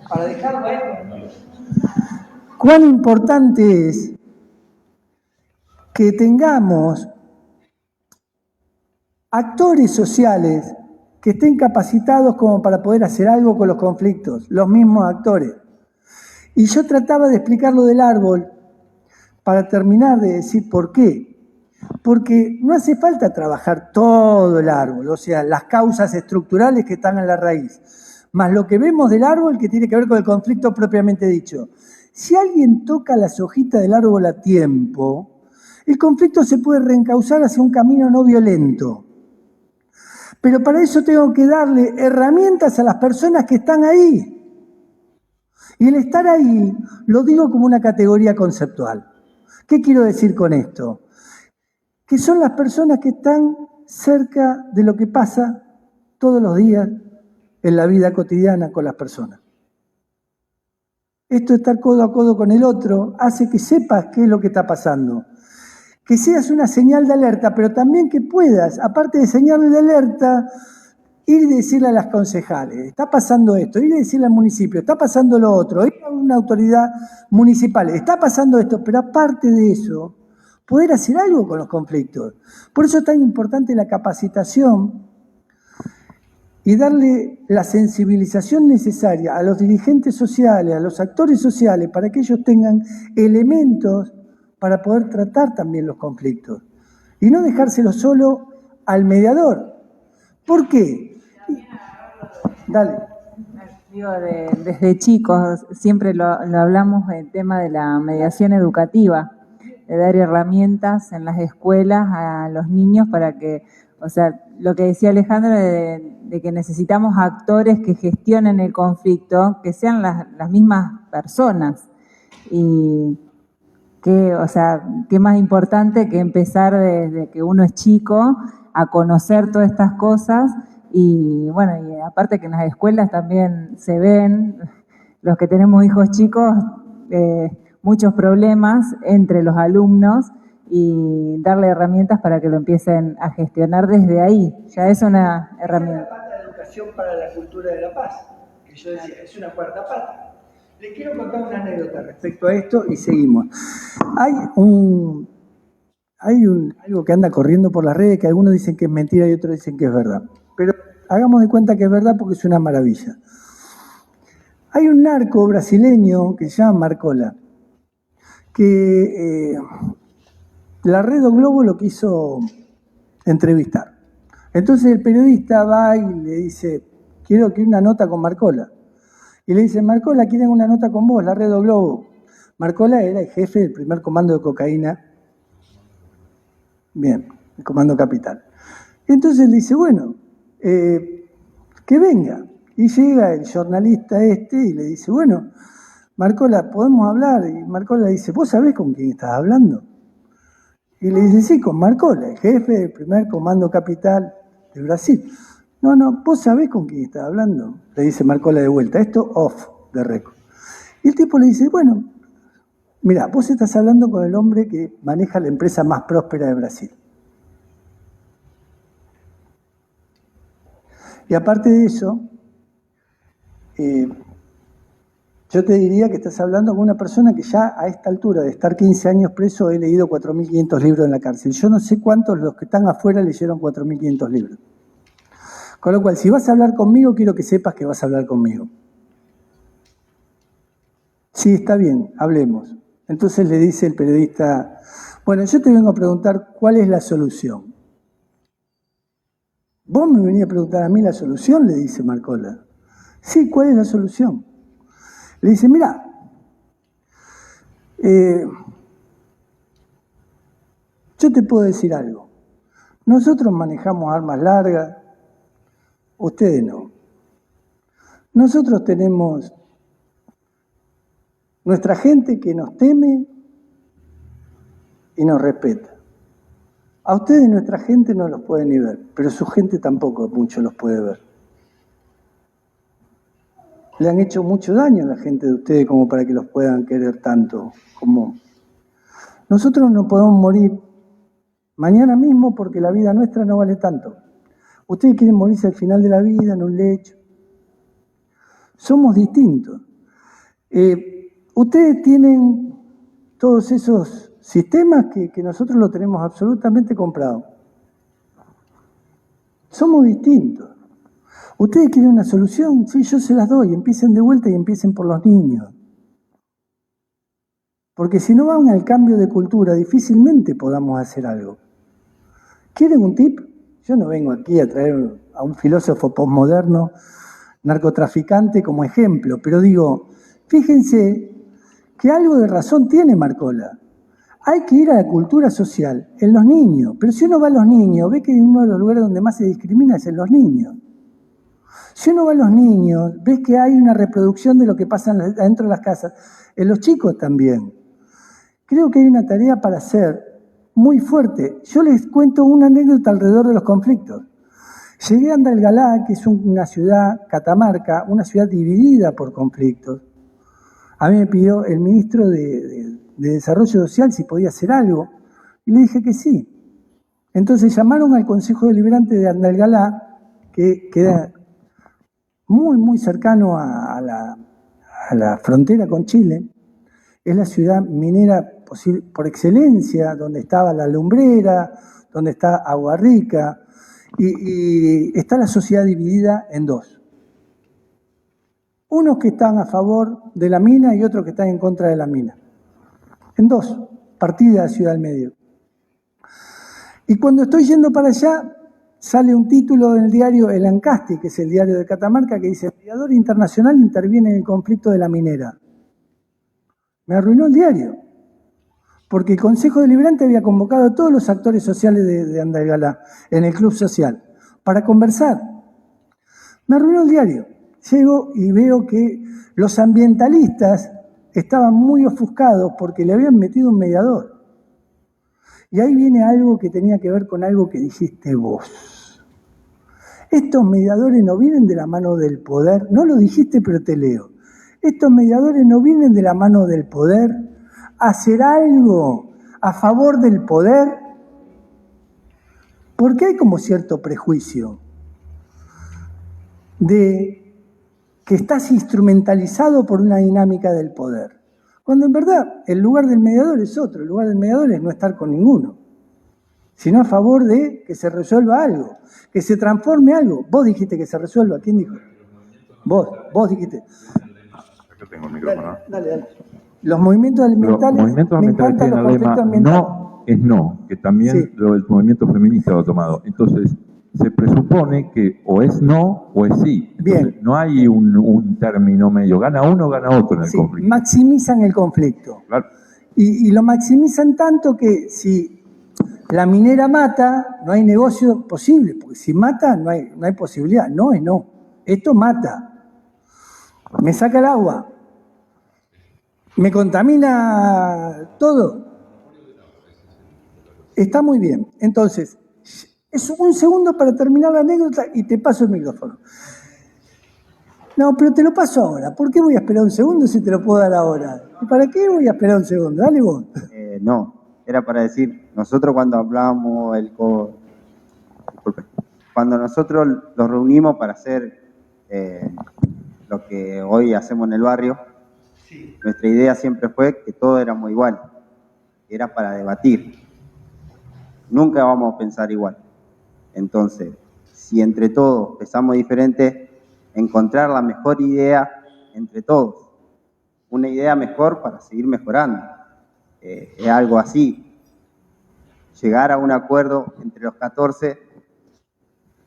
para dejarlo a esto. Cuán importante es que tengamos actores sociales que estén capacitados como para poder hacer algo con los conflictos, los mismos actores. Y yo trataba de explicar lo del árbol para terminar de decir por qué. Porque no hace falta trabajar todo el árbol, o sea, las causas estructurales que están en la raíz, más lo que vemos del árbol que tiene que ver con el conflicto propiamente dicho. Si alguien toca las hojitas del árbol a tiempo, el conflicto se puede reencauzar hacia un camino no violento. Pero para eso tengo que darle herramientas a las personas que están ahí. Y el estar ahí lo digo como una categoría conceptual. ¿Qué quiero decir con esto? Que son las personas que están cerca de lo que pasa todos los días en la vida cotidiana con las personas. Esto de estar codo a codo con el otro hace que sepas qué es lo que está pasando. Que seas una señal de alerta, pero también que puedas, aparte de señal de alerta, ir y decirle a las concejales, está pasando esto, ir y decirle al municipio, está pasando lo otro, ir a una autoridad municipal, está pasando esto, pero aparte de eso, poder hacer algo con los conflictos. Por eso es tan importante la capacitación y darle la sensibilización necesaria a los dirigentes sociales, a los actores sociales, para que ellos tengan elementos para poder tratar también los conflictos. Y no dejárselo solo al mediador. ¿Por qué? Dale. Digo, desde chicos siempre lo hablamos el tema de la mediación educativa, de dar herramientas en las escuelas a los niños para que, o sea, lo que decía Alejandro de que necesitamos actores que gestionen el conflicto, que sean las mismas personas. Y que, o sea, qué más importante que empezar desde que uno es chico a conocer todas estas cosas. Y bueno, y aparte que en las escuelas también se ven, los que tenemos hijos chicos, muchos problemas entre los alumnos y darle herramientas para que lo empiecen a gestionar desde ahí. Ya es una herramienta. La pata de educación para la cultura de la paz, que yo decía, es una cuarta pata. Les quiero contar una anécdota respecto a esto y seguimos. Hay algo que anda corriendo por las redes que algunos dicen que es mentira y otros dicen que es verdad. Pero hagamos de cuenta que es verdad porque es una maravilla. Hay un narco brasileño que se llama Marcola, que la Red Globo lo quiso entrevistar. Entonces el periodista va y le dice, quiero que una nota con Marcola. Y le dice, Marcola, quieren una nota con vos, la Red Globo. Marcola era el jefe del primer comando de cocaína. Bien, el comando capital. Entonces le dice, bueno, que venga. Y llega el jornalista y le dice, bueno, Marcola, ¿podemos hablar? Y Marcola le dice, ¿vos sabés con quién estás hablando? Y le dice, sí, con Marcola, el jefe del primer comando capital de Brasil. No, ¿vos sabés con quién estás hablando? Le dice Marcola de vuelta, esto off de récord. Y el tipo le dice, bueno, mirá, vos estás hablando con el hombre que maneja la empresa más próspera de Brasil. Y aparte de eso, yo te diría que estás hablando con una persona que ya a esta altura de estar 15 años preso he leído 4.500 libros en la cárcel. Yo no sé cuántos los que están afuera leyeron 4.500 libros. Con lo cual, si vas a hablar conmigo, quiero que sepas que vas a hablar conmigo. Sí, está bien, hablemos. Entonces le dice el periodista, bueno, yo te vengo a preguntar cuál es la solución. ¿Vos me venís a preguntar a mí la solución? Le dice Marcola. Sí, ¿cuál es la solución? Le dice, mirá, yo te puedo decir algo. Nosotros manejamos armas largas, ustedes no. Nosotros tenemos nuestra gente que nos teme y nos respeta. A ustedes nuestra gente no los puede ni ver, pero su gente tampoco mucho los puede ver. Le han hecho mucho daño a la gente de ustedes como para que los puedan querer tanto como... Nosotros no podemos morir mañana mismo porque la vida nuestra no vale tanto. Ustedes quieren morirse al final de la vida en un lecho. Somos distintos. Ustedes tienen todos esos sistemas que nosotros lo tenemos absolutamente comprado. Somos distintos. Ustedes quieren una solución, sí, yo se las doy, empiecen de vuelta y empiecen por los niños. Porque si no van al cambio de cultura, difícilmente podamos hacer algo. ¿Quieren un tip? Yo no vengo aquí a traer a un filósofo posmoderno, narcotraficante como ejemplo, pero digo, fíjense que algo de razón tiene Marcola. Hay que ir a la cultura social en los niños, pero si uno va a los niños, ve que uno de los lugares donde más se discrimina es en los niños. Si uno va a los niños, ves que hay una reproducción de lo que pasa adentro de las casas, en los chicos también. Creo que hay una tarea para hacer muy fuerte. Yo les cuento una anécdota alrededor de los conflictos. Llegué a Andalgalá, que es una ciudad, Catamarca, una ciudad dividida por conflictos. A mí me pidió el ministro de Desarrollo Social si podía hacer algo, y le dije que sí. Entonces llamaron al Consejo Deliberante de Andalgalá, que queda muy, muy cercano a la frontera con Chile. Es la ciudad minera por excelencia, donde estaba la lumbrera, donde está Agua Rica, y está la sociedad dividida en dos. Unos que están a favor de la mina y otros que están en contra de la mina. En dos, partida de Ciudad del Medio. Y cuando estoy yendo para allá, sale un título en el diario El Ancasti, que es el diario de Catamarca, que dice: mediador internacional interviene en el conflicto de la minera. Me arruinó el diario, porque el Consejo Deliberante había convocado a todos los actores sociales de Andalgalá, en el club social, para conversar. Me arruinó el diario. Llego y veo que los ambientalistas estaban muy ofuscados porque le habían metido un mediador. Y ahí viene algo que tenía que ver con algo que dijiste vos. Estos mediadores no vienen de la mano del poder, no lo dijiste pero te leo. Estos mediadores no vienen de la mano del poder a hacer algo a favor del poder, porque hay como cierto prejuicio de que estás instrumentalizado por una dinámica del poder. Cuando en verdad el lugar del mediador es otro, el lugar del mediador es no estar con ninguno, sino a favor de que se resuelva algo, que se transforme algo. Vos dijiste que se resuelva, ¿quién dijo? Vos dijiste. Yo tengo el micrófono. Dale. Los movimientos ambientales, los movimientos ambientales tienen el lema no es no, que también sí. El movimiento feminista lo ha tomado. Entonces, se presupone que o es no o es sí. Entonces, bien. No hay un término medio. Gana uno o gana otro en el conflicto. Maximizan el conflicto. Claro. Y lo maximizan tanto que si la minera mata, no hay negocio posible. Porque si mata, no hay posibilidad. No es no. Esto mata. Me saca el agua. Me contamina todo. Está muy bien. Entonces, es un segundo para terminar la anécdota y te paso el micrófono. No, pero te lo paso ahora. ¿Por qué voy a esperar un segundo si te lo puedo dar ahora? ¿Y para qué voy a esperar un segundo? Dale vos. No, era para decir, nosotros cuando hablábamos, cuando nosotros los reunimos para hacer lo que hoy hacemos en el barrio, sí. Nuestra idea siempre fue que todos éramos iguales, era para debatir. Nunca vamos a pensar igual. Entonces, si entre todos pensamos diferente, encontrar la mejor idea entre todos. Una idea mejor para seguir mejorando. Es algo así. Llegar a un acuerdo entre los 14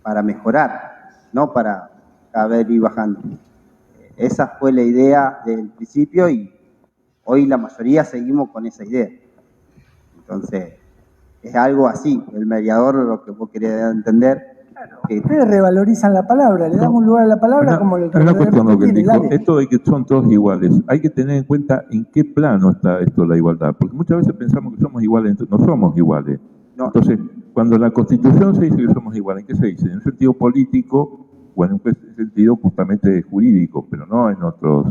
para mejorar, no para cada vez ir bajando. Esa fue la idea del principio y hoy la mayoría seguimos con esa idea. Entonces, es algo así, el mediador, lo que vos querés entender. Claro, ustedes revalorizan la palabra, le damos un lugar a la palabra como lo que es una cuestión lo que él dijo, esto de que son todos iguales, hay que tener en cuenta en qué plano está esto de la igualdad, porque muchas veces pensamos que somos iguales, no somos iguales. No. Entonces, cuando la Constitución se dice que somos iguales, ¿en qué se dice? En un sentido político o en un sentido justamente jurídico, pero no en otros...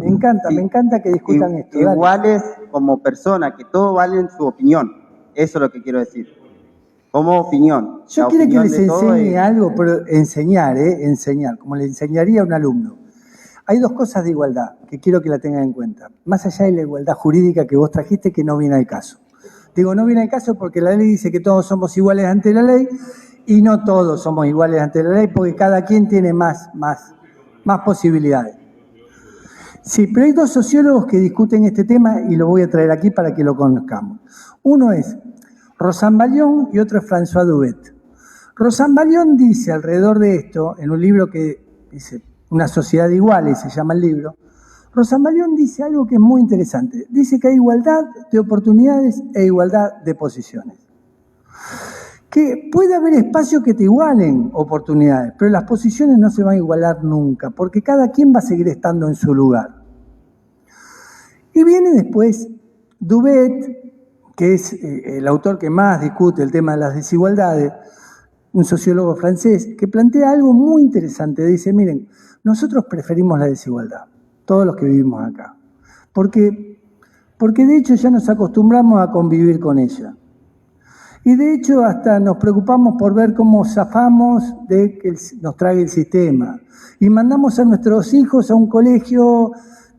Me encanta que discutan esto. Iguales como personas, que todos valen su opinión. Eso es lo que quiero decir. Como opinión. Yo quiero que les enseñe algo, pero enseñar, como le enseñaría a un alumno. hay dos cosas de igualdad que quiero que la tengan en cuenta. Más allá de la igualdad jurídica que vos trajiste, que no viene al caso. Digo, no viene al caso porque la ley dice que todos somos iguales ante la ley y no todos somos iguales ante la ley porque cada quien tiene más posibilidades. Sí, pero hay dos sociólogos que discuten este tema y lo voy a traer aquí para que lo conozcamos. Uno es Rosan Balión y otro es François Dubet. Rosan Balión dice alrededor de esto, en un libro que dice Una sociedad de iguales, se llama el libro, Rosan Balión dice algo que es muy interesante. Dice que hay igualdad de oportunidades e igualdad de posiciones. Que puede haber espacios que te igualen oportunidades, pero las posiciones no se van a igualar nunca, porque cada quien va a seguir estando en su lugar. Y viene después Dubet, que es el autor que más discute el tema de las desigualdades, un sociólogo francés, que plantea algo muy interesante. Dice, miren, nosotros preferimos la desigualdad, todos los que vivimos acá, porque de hecho ya nos acostumbramos a convivir con ella. Y de hecho hasta nos preocupamos por ver cómo zafamos de que nos trague el sistema. Y mandamos a nuestros hijos a un colegio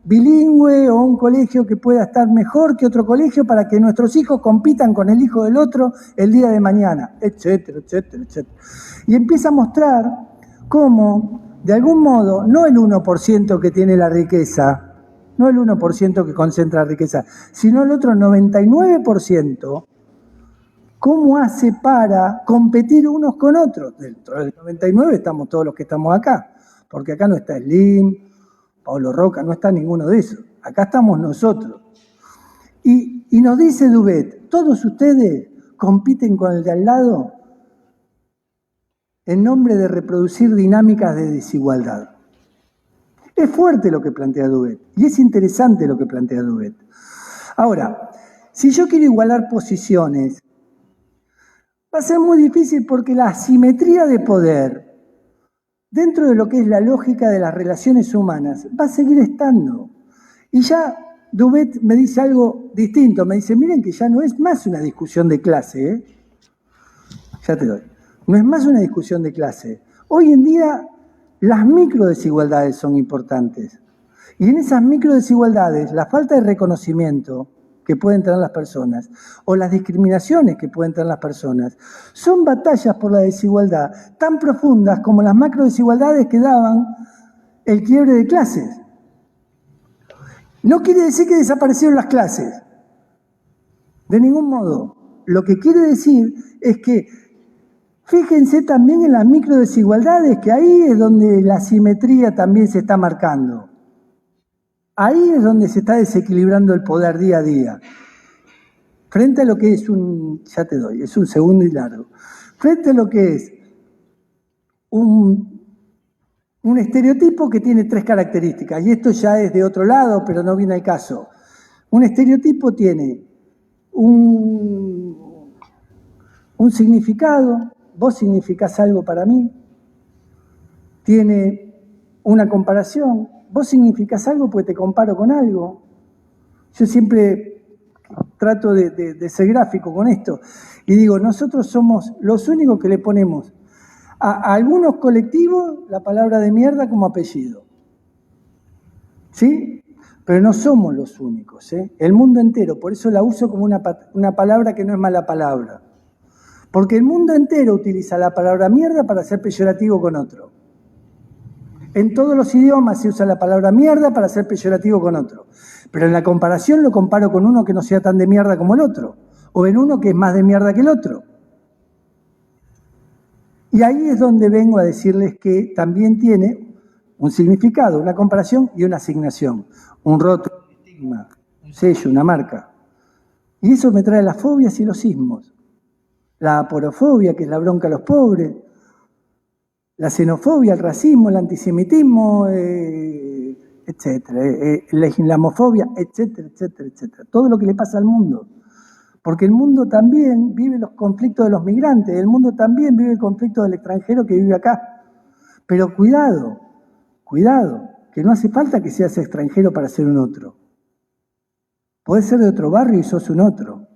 bilingüe o un colegio que pueda estar mejor que otro colegio para que nuestros hijos compitan con el hijo del otro el día de mañana, etcétera, etcétera, etcétera. Y empieza a mostrar cómo, de algún modo, no el 1% que tiene la riqueza, no el 1% que concentra la riqueza, sino el otro 99%, cómo hace para competir unos con otros. Dentro del 99 estamos todos los que estamos acá, porque acá no está Slim, Pablo Roca, no está ninguno de esos. Acá estamos nosotros. Y nos dice Dubet, todos ustedes compiten con el de al lado en nombre de reproducir dinámicas de desigualdad. Es fuerte lo que plantea Dubet y es interesante lo que plantea Dubet. Ahora, si yo quiero igualar posiciones, va a ser muy difícil porque la asimetría de poder dentro de lo que es la lógica de las relaciones humanas, va a seguir estando. Y ya Dubet me dice algo distinto, me dice, miren que ya no es más una discusión de clase, ¿eh? Ya te doy. No es más una discusión de clase. Hoy en día las microdesigualdades son importantes. Y en esas microdesigualdades, la falta de reconocimiento que pueden tener las personas, o las discriminaciones que pueden tener las personas, son batallas por la desigualdad tan profundas como las macrodesigualdades que daban el quiebre de clases. No quiere decir que desaparecieron las clases, de ningún modo. Lo que quiere decir es que fíjense también en las microdesigualdades, que ahí es donde la asimetría también se está marcando. Ahí es donde se está desequilibrando el poder día a día. Frente a lo que es ya te doy, es un segundo y largo. Frente a lo que es un estereotipo que tiene tres características, y esto ya es de otro lado, pero no viene al caso. Un estereotipo tiene un significado, vos significás algo para mí, tiene una comparación, vos significás algo porque te comparo con algo. Yo siempre trato de ser gráfico con esto y digo, nosotros somos los únicos que le ponemos a algunos colectivos la palabra de mierda como apellido. ¿Sí? Pero no somos los únicos, ¿eh? El mundo entero, por eso la uso como una palabra que no es mala palabra. Porque el mundo entero utiliza la palabra mierda para ser peyorativo con otro. En todos los idiomas se usa la palabra mierda para ser peyorativo con otro. Pero en la comparación lo comparo con uno que no sea tan de mierda como el otro. O en uno que es más de mierda que el otro. Y ahí es donde vengo a decirles que también tiene un significado, una comparación y una asignación. Un rótulo, un estigma, un sello, una marca. Y eso me trae las fobias y los sismos. La aporofobia, que es la bronca a los pobres. La xenofobia, el racismo, el antisemitismo, etcétera, la islamofobia, etcétera, etcétera, etcétera. Todo lo que le pasa al mundo. Porque el mundo también vive los conflictos de los migrantes, el mundo también vive el conflicto del extranjero que vive acá. Pero cuidado, que no hace falta que seas extranjero para ser un otro. Podés ser de otro barrio y sos un otro.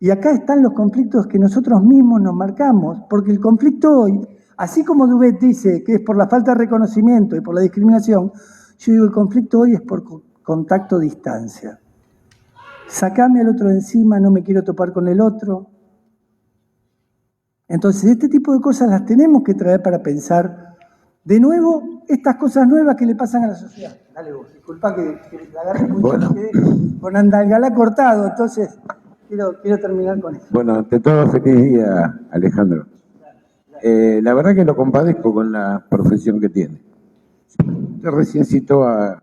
Y acá están los conflictos que nosotros mismos nos marcamos, porque el conflicto hoy Así como Dubet dice que es por la falta de reconocimiento y por la discriminación, yo digo el conflicto hoy es por contacto-distancia. Sacame al otro de encima, no me quiero topar con el otro. Entonces, este tipo de cosas las tenemos que traer para pensar de nuevo estas cosas nuevas que le pasan a la sociedad. Dale vos, disculpa que la agarré mucho, bueno. Con Andalgalá cortado, entonces quiero terminar con eso. Bueno, ante todo, feliz día, Alejandro. La verdad que lo compadezco con la profesión que tiene. Usted recién citó a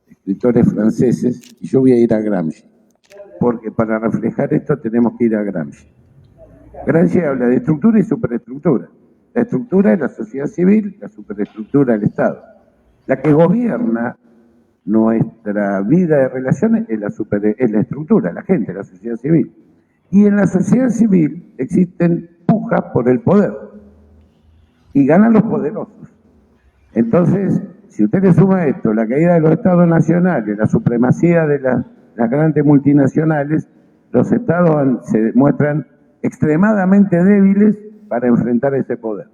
escritores franceses y yo voy a ir a Gramsci, porque para reflejar esto tenemos que ir a Gramsci. Gramsci habla de estructura y superestructura. La estructura es la sociedad civil, la superestructura el Estado. La que gobierna nuestra vida de relaciones es la estructura, la gente, la sociedad civil. Y en la sociedad civil existen pujas por el poder y ganan los poderosos. Entonces, si usted le suma esto, la caída de los estados nacionales, la supremacía de las grandes multinacionales, los estados se muestran extremadamente débiles para enfrentar ese poder.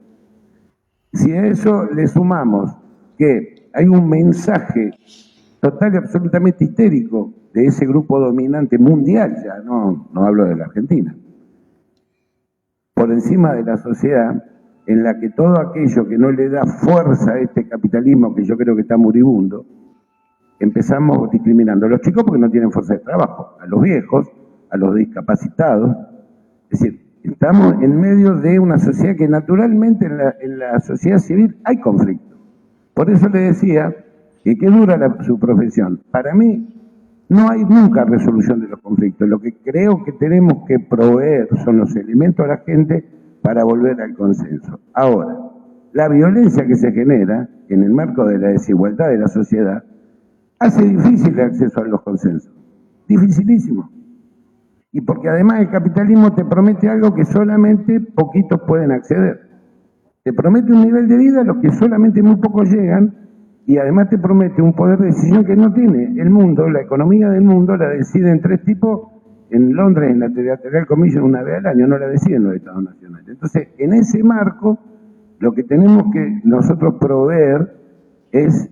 Si a eso le sumamos que hay un mensaje total y absolutamente histérico de ese grupo dominante mundial, ya no hablo de la Argentina, por encima de la sociedad, en la que todo aquello que no le da fuerza a este capitalismo, que yo creo que está moribundo, empezamos discriminando a los chicos porque no tienen fuerza de trabajo, a los viejos, a los discapacitados. Es decir, estamos en medio de una sociedad que naturalmente en la sociedad civil hay conflicto. Por eso le decía que qué dura su profesión. Para mí no hay nunca resolución de los conflictos. Lo que creo que tenemos que proveer son los elementos a la gente para volver al consenso. Ahora, la violencia que se genera en el marco de la desigualdad de la sociedad hace difícil el acceso a los consensos. Dificilísimo. Y porque además el capitalismo te promete algo que solamente poquitos pueden acceder. Te promete un nivel de vida a los que solamente muy pocos llegan y además te promete un poder de decisión que no tiene el mundo. La economía del mundo la deciden tres tipos en Londres, en la Territorial Commission, una vez al año, no la deciden los estados nacionales. Entonces, en ese marco, lo que tenemos que nosotros proveer es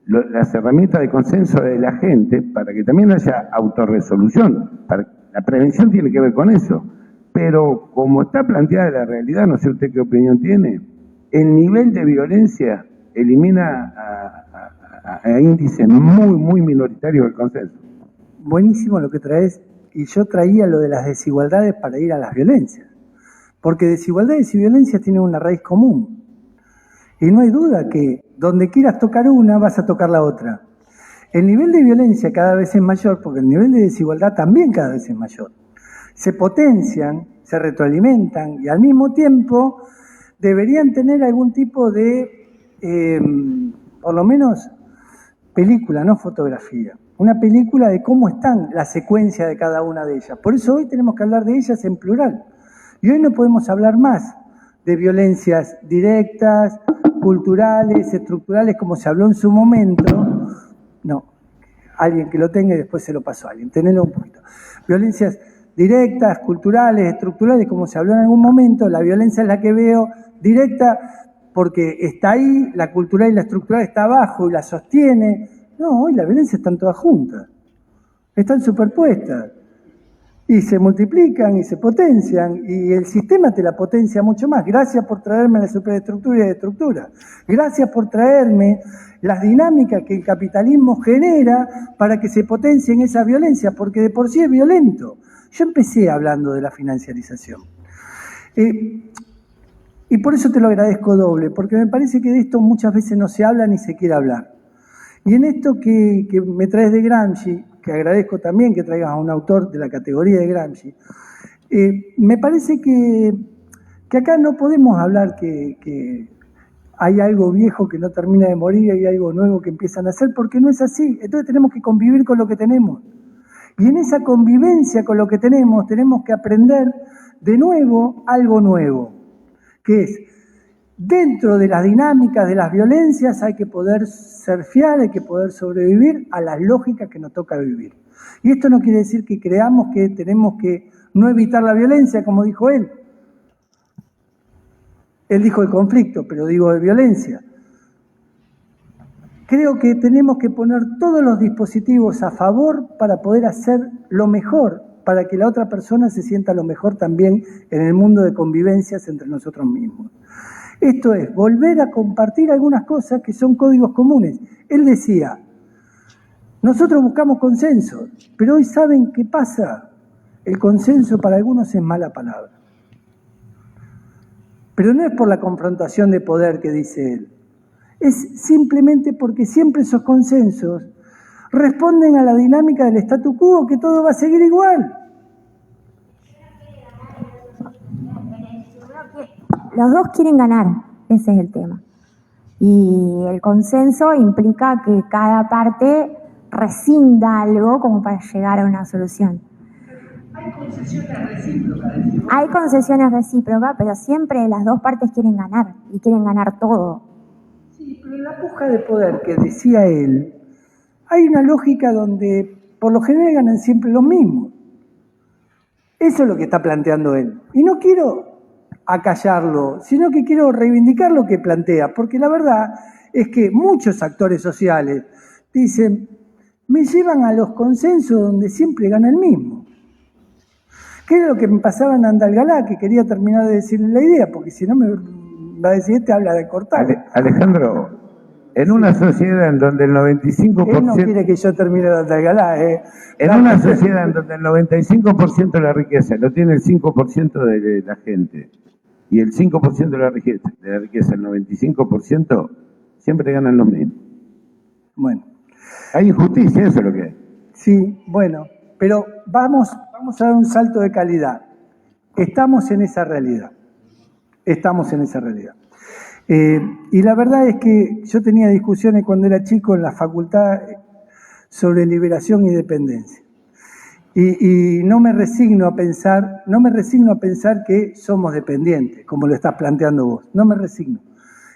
las herramientas de consenso de la gente para que también haya autorresolución. La prevención tiene que ver con eso. Pero como está planteada la realidad, no sé usted qué opinión tiene, el nivel de violencia elimina a índices muy, muy minoritarios del consenso. Buenísimo lo que traes, y yo traía lo de las desigualdades para ir a las violencias. Porque desigualdades y violencias tienen una raíz común. Y no hay duda que donde quieras tocar una, vas a tocar la otra. El nivel de violencia cada vez es mayor, porque el nivel de desigualdad también cada vez es mayor. Se potencian, se retroalimentan, y al mismo tiempo deberían tener algún tipo de, por lo menos, película, no fotografía. Una película de cómo están la secuencia de cada una de ellas. Por eso hoy tenemos que hablar de ellas en plural. Y hoy no podemos hablar más de violencias directas, culturales, estructurales, como se habló en su momento. No, alguien que lo tenga y después se lo pasó a alguien. Tenelo un poquito. Violencias directas, culturales, estructurales, como se habló en algún momento. La violencia es la que veo directa porque está ahí, la cultural y la estructural está abajo y la sostiene. No, hoy la violencia están todas juntas, están superpuestas y se multiplican y se potencian y el sistema te la potencia mucho más. Gracias por traerme la superestructura y la estructura. Gracias por traerme las dinámicas que el capitalismo genera para que se potencien esas violencias, porque de por sí es violento. Yo empecé hablando de la financiarización. Y por eso te lo agradezco doble, porque me parece que de esto muchas veces no se habla ni se quiere hablar. Y en esto que me traes de Gramsci, que agradezco también que traigas a un autor de la categoría de Gramsci, me parece que acá no podemos hablar que hay algo viejo que no termina de morir y hay algo nuevo que empiezan a hacer, porque no es así. Entonces tenemos que convivir con lo que tenemos. Y en esa convivencia con lo que tenemos que aprender de nuevo algo nuevo, que es, dentro de las dinámicas de las violencias hay que poder surfear, hay que poder sobrevivir a las lógicas que nos toca vivir. Y esto no quiere decir que creamos que tenemos que no evitar la violencia, como dijo él. Él dijo el conflicto, pero digo de violencia. Creo que tenemos que poner todos los dispositivos a favor para poder hacer lo mejor, para que la otra persona se sienta lo mejor también en el mundo de convivencias entre nosotros mismos. Esto es, volver a compartir algunas cosas que son códigos comunes. Él decía, nosotros buscamos consenso, pero hoy ¿saben qué pasa? El consenso para algunos es mala palabra. Pero no es por la confrontación de poder que dice él. Es simplemente porque siempre esos consensos responden a la dinámica del statu quo, que todo va a seguir igual. Los dos quieren ganar, ese es el tema. Y el consenso implica que cada parte rescinda algo como para llegar a una solución. Hay concesiones recíprocas. Hay concesiones recíprocas, pero siempre las dos partes quieren ganar y quieren ganar todo. Sí, pero en la puja de poder que decía él, hay una lógica donde por lo general ganan siempre los mismos. Eso es lo que está planteando él. Y no quiero acallarlo, sino que quiero reivindicar lo que plantea, porque la verdad es que muchos actores sociales dicen, me llevan a los consensos donde siempre gana el mismo. ¿Qué es lo que me pasaba en Andalgalá? Que quería terminar de decirle la idea, porque si no me va a decir, este habla de cortar. Alejandro, en una sociedad en donde el 95%... Él no quiere que yo termine de Andalgalá, En una sociedad en donde el 95% de la riqueza lo tiene el 5% de la gente, y el 5% de la riqueza, el 95%, siempre ganan los mismos. Bueno. Hay injusticia, eso es lo que es. Sí, bueno, pero vamos a dar un salto de calidad. Estamos en esa realidad. Estamos en esa realidad. Y la verdad es que yo tenía discusiones cuando era chico en la facultad sobre liberación y dependencia. Y no me resigno a pensar que somos dependientes, como lo estás planteando vos. No me resigno.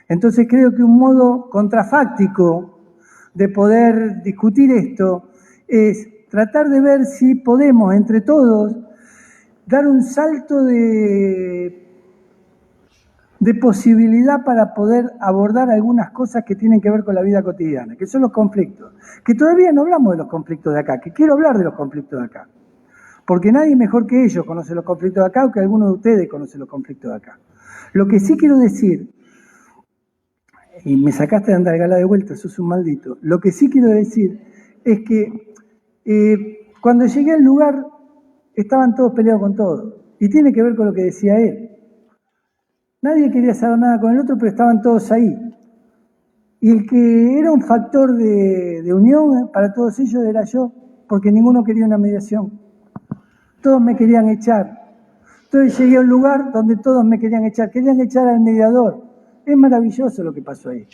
Entonces creo que un modo contrafáctico de poder discutir esto es tratar de ver si podemos entre todos dar un salto de posibilidad para poder abordar algunas cosas que tienen que ver con la vida cotidiana, que son los conflictos. Que todavía no hablamos de los conflictos de acá, que quiero hablar de los conflictos de acá. Porque nadie mejor que ellos conoce los conflictos de acá o que alguno de ustedes conoce los conflictos de acá. Lo que sí quiero decir, y me sacaste de Andalgalá de vuelta, sos un maldito, lo que sí quiero decir es que cuando llegué al lugar estaban todos peleados con todos. Y tiene que ver con lo que decía él. Nadie quería saber nada con el otro, pero estaban todos ahí. Y el que era un factor de unión para todos ellos era yo, porque ninguno quería una mediación. Todos me querían echar. Entonces llegué a un lugar donde todos me querían echar al mediador. Es maravilloso lo que pasó ahí.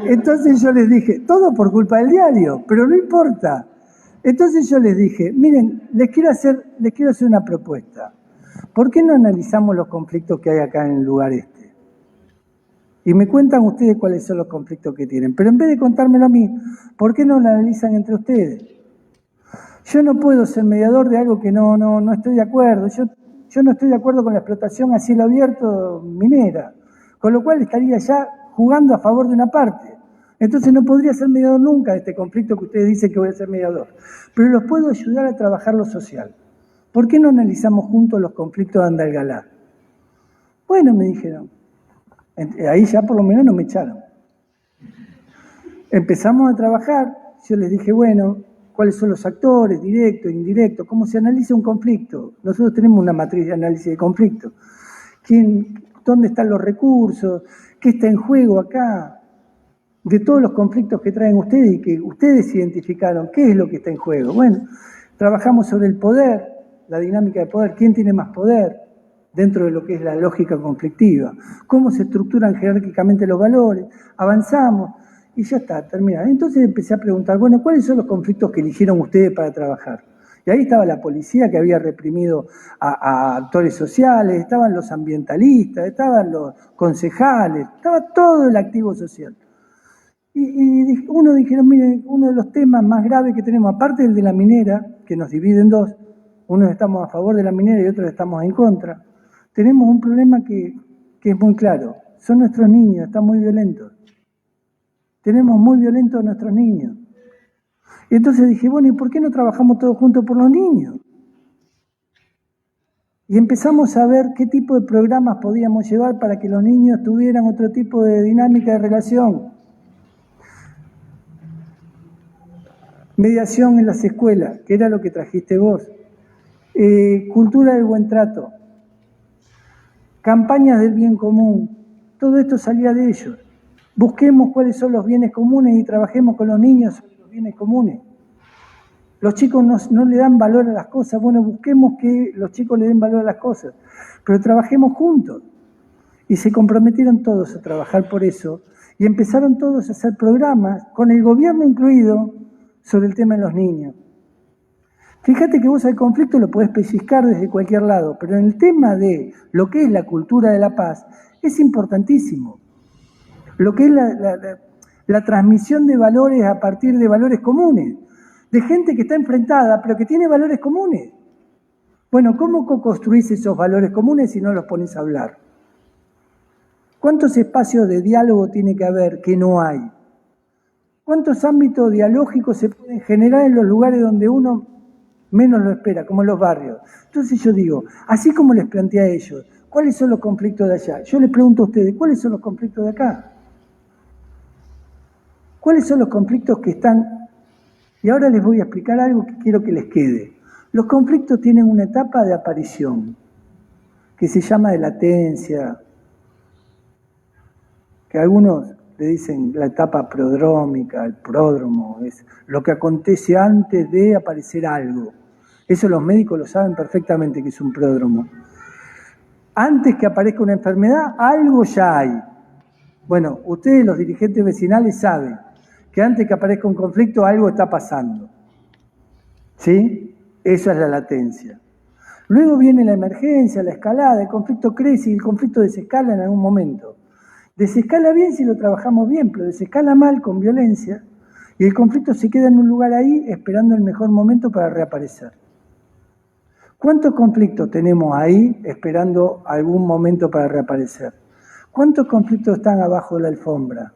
Entonces yo les dije, todo por culpa del diario, pero no importa. Entonces yo les dije, miren, les quiero hacer una propuesta. ¿Por qué no analizamos los conflictos que hay acá en el lugar este? Y me cuentan ustedes cuáles son los conflictos que tienen. Pero en vez de contármelo a mí, ¿por qué no lo analizan entre ustedes? Yo no puedo ser mediador de algo que no estoy de acuerdo. Yo no estoy de acuerdo con la explotación a cielo abierto minera, con lo cual estaría ya jugando a favor de una parte. Entonces no podría ser mediador nunca de este conflicto que ustedes dicen que voy a ser mediador. Pero los puedo ayudar a trabajar lo social. ¿Por qué no analizamos juntos los conflictos de Andalgalá? Bueno, me dijeron. Ahí ya por lo menos no me echaron. Empezamos a trabajar. Yo les dije, bueno, ¿cuáles son los actores, directos, indirectos? ¿Cómo se analiza un conflicto? Nosotros tenemos una matriz de análisis de conflicto. ¿Dónde están los recursos? ¿Qué está en juego acá? De todos los conflictos que traen ustedes y que ustedes identificaron, ¿qué es lo que está en juego? Bueno, trabajamos sobre el poder, la dinámica de poder, quién tiene más poder dentro de lo que es la lógica conflictiva, cómo se estructuran jerárquicamente los valores, avanzamos y ya está, terminado. Entonces empecé a preguntar, bueno, ¿cuáles son los conflictos que eligieron ustedes para trabajar? Y ahí estaba la policía que había reprimido a actores sociales, estaban los ambientalistas, estaban los concejales, estaba todo el activo social. Y uno dijeron, miren, uno de los temas más graves que tenemos, aparte del de la minera, que nos divide en dos, unos estamos a favor de la minera y otros estamos en contra, tenemos un problema que es muy claro. Son nuestros niños, están muy violentos. Tenemos muy violentos a nuestros niños. Y entonces dije, bueno, ¿y por qué no trabajamos todos juntos por los niños? Y empezamos a ver qué tipo de programas podíamos llevar para que los niños tuvieran otro tipo de dinámica de relación. Mediación en las escuelas, que era lo que trajiste vos. Cultura del buen trato. Campañas del bien común. Todo esto salía de ellos. Busquemos cuáles son los bienes comunes y trabajemos con los niños sobre los bienes comunes. Los chicos no le dan valor a las cosas. Bueno, busquemos que los chicos le den valor a las cosas. Pero trabajemos juntos. Y se comprometieron todos a trabajar por eso. Y empezaron todos a hacer programas, con el gobierno incluido, sobre el tema de los niños. Fíjate que vos al conflicto lo podés pellizcar desde cualquier lado, pero en el tema de lo que es la cultura de la paz, es importantísimo. Lo que es la transmisión de valores a partir de valores comunes, de gente que está enfrentada, pero que tiene valores comunes. Bueno, ¿cómo co-construís esos valores comunes si no los pones a hablar? ¿Cuántos espacios de diálogo tiene que haber que no hay? ¿Cuántos ámbitos dialógicos se pueden generar en los lugares donde uno menos lo espera, como en los barrios? Entonces yo digo, así como les planteé a ellos, ¿cuáles son los conflictos de allá? Yo les pregunto a ustedes, ¿cuáles son los conflictos de acá? ¿Cuáles son los conflictos que están? Y ahora les voy a explicar algo que quiero que les quede. Los conflictos tienen una etapa de aparición, que se llama de latencia, que algunos le dicen la etapa prodrómica, el pródromo, es lo que acontece antes de aparecer algo. Eso los médicos lo saben perfectamente que es un pródromo. Antes que aparezca una enfermedad, algo ya hay. Bueno, ustedes los dirigentes vecinales saben que antes que aparezca un conflicto algo está pasando. ¿Sí? Esa es la latencia. Luego viene la emergencia, la escalada, el conflicto crece y el conflicto desescala en algún momento. Desescala bien si lo trabajamos bien, pero desescala mal con violencia y el conflicto se queda en un lugar ahí esperando el mejor momento para reaparecer. ¿Cuántos conflictos tenemos ahí esperando algún momento para reaparecer? ¿Cuántos conflictos están abajo de la alfombra?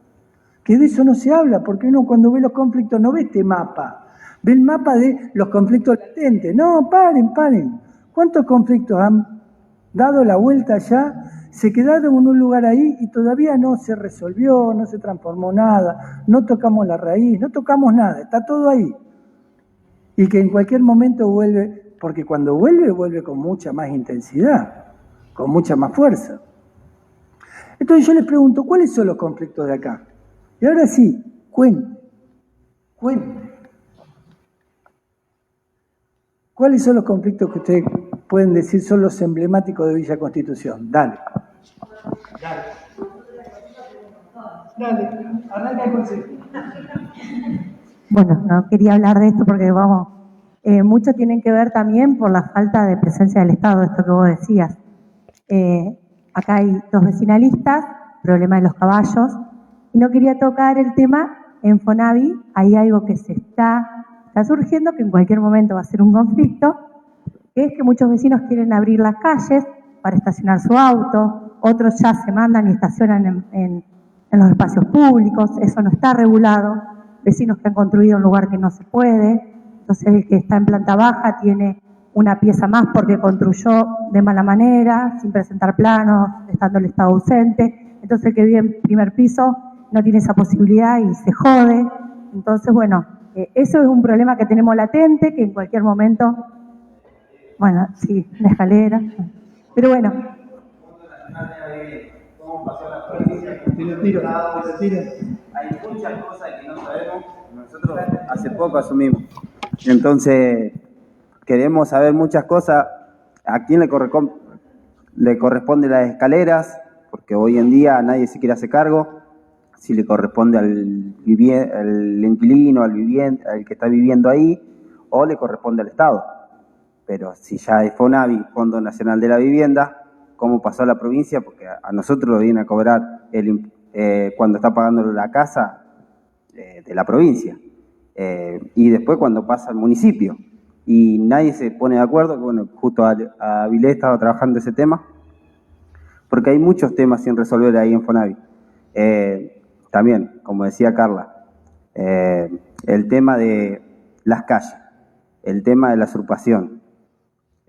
Que de eso no se habla, porque uno cuando ve los conflictos no ve este mapa, ve el mapa de los conflictos latentes. No, paren. ¿Cuántos conflictos han dado la vuelta ya, se quedaron en un lugar ahí y todavía no se resolvió, no se transformó nada, no tocamos la raíz, no tocamos nada, está todo ahí? Y que en cualquier momento vuelve, porque cuando vuelve con mucha más intensidad, con mucha más fuerza. Entonces yo les pregunto, ¿cuáles son los conflictos de acá? Y ahora sí, cuente. ¿Cuáles son los conflictos que ustedes pueden decir son los emblemáticos de Villa Constitución? Dale, arranca el consejo. Bueno, no quería hablar de esto porque mucho tienen que ver también por la falta de presencia del Estado, esto que vos decías. Acá hay dos vecinalistas, problema de los caballos, y no quería tocar el tema en Fonavi, hay algo que está surgiendo, que en cualquier momento va a ser un conflicto, que es que muchos vecinos quieren abrir las calles para estacionar su auto, otros ya se mandan y estacionan en los espacios públicos, eso no está regulado, vecinos que han construido un lugar que no se puede, entonces el que está en planta baja tiene una pieza más porque construyó de mala manera, sin presentar planos, estando el Estado ausente, entonces el que vive en primer piso no tiene esa posibilidad y se jode. Entonces, bueno, eso es un problema que tenemos latente, que en cualquier momento, bueno, sí, la escalera, pero bueno. Hay muchas cosas que no sabemos, nosotros hace poco asumimos. Entonces, queremos saber muchas cosas. ¿A quién le corresponde las escaleras? Porque hoy en día nadie se quiere hacer cargo. Si le corresponde al inquilino, al que está viviendo ahí, o le corresponde al Estado. Pero si ya es Fonavi, Fondo Nacional de la Vivienda, ¿cómo pasó a la provincia? Porque a nosotros lo viene a cobrar cuando está pagando la casa de la provincia. Y después cuando pasa al municipio. Y nadie se pone de acuerdo, bueno, justo Avilés estaba trabajando ese tema, porque hay muchos temas sin resolver ahí en Fonavi. También, como decía Carla, el tema de las calles, el tema de la usurpación,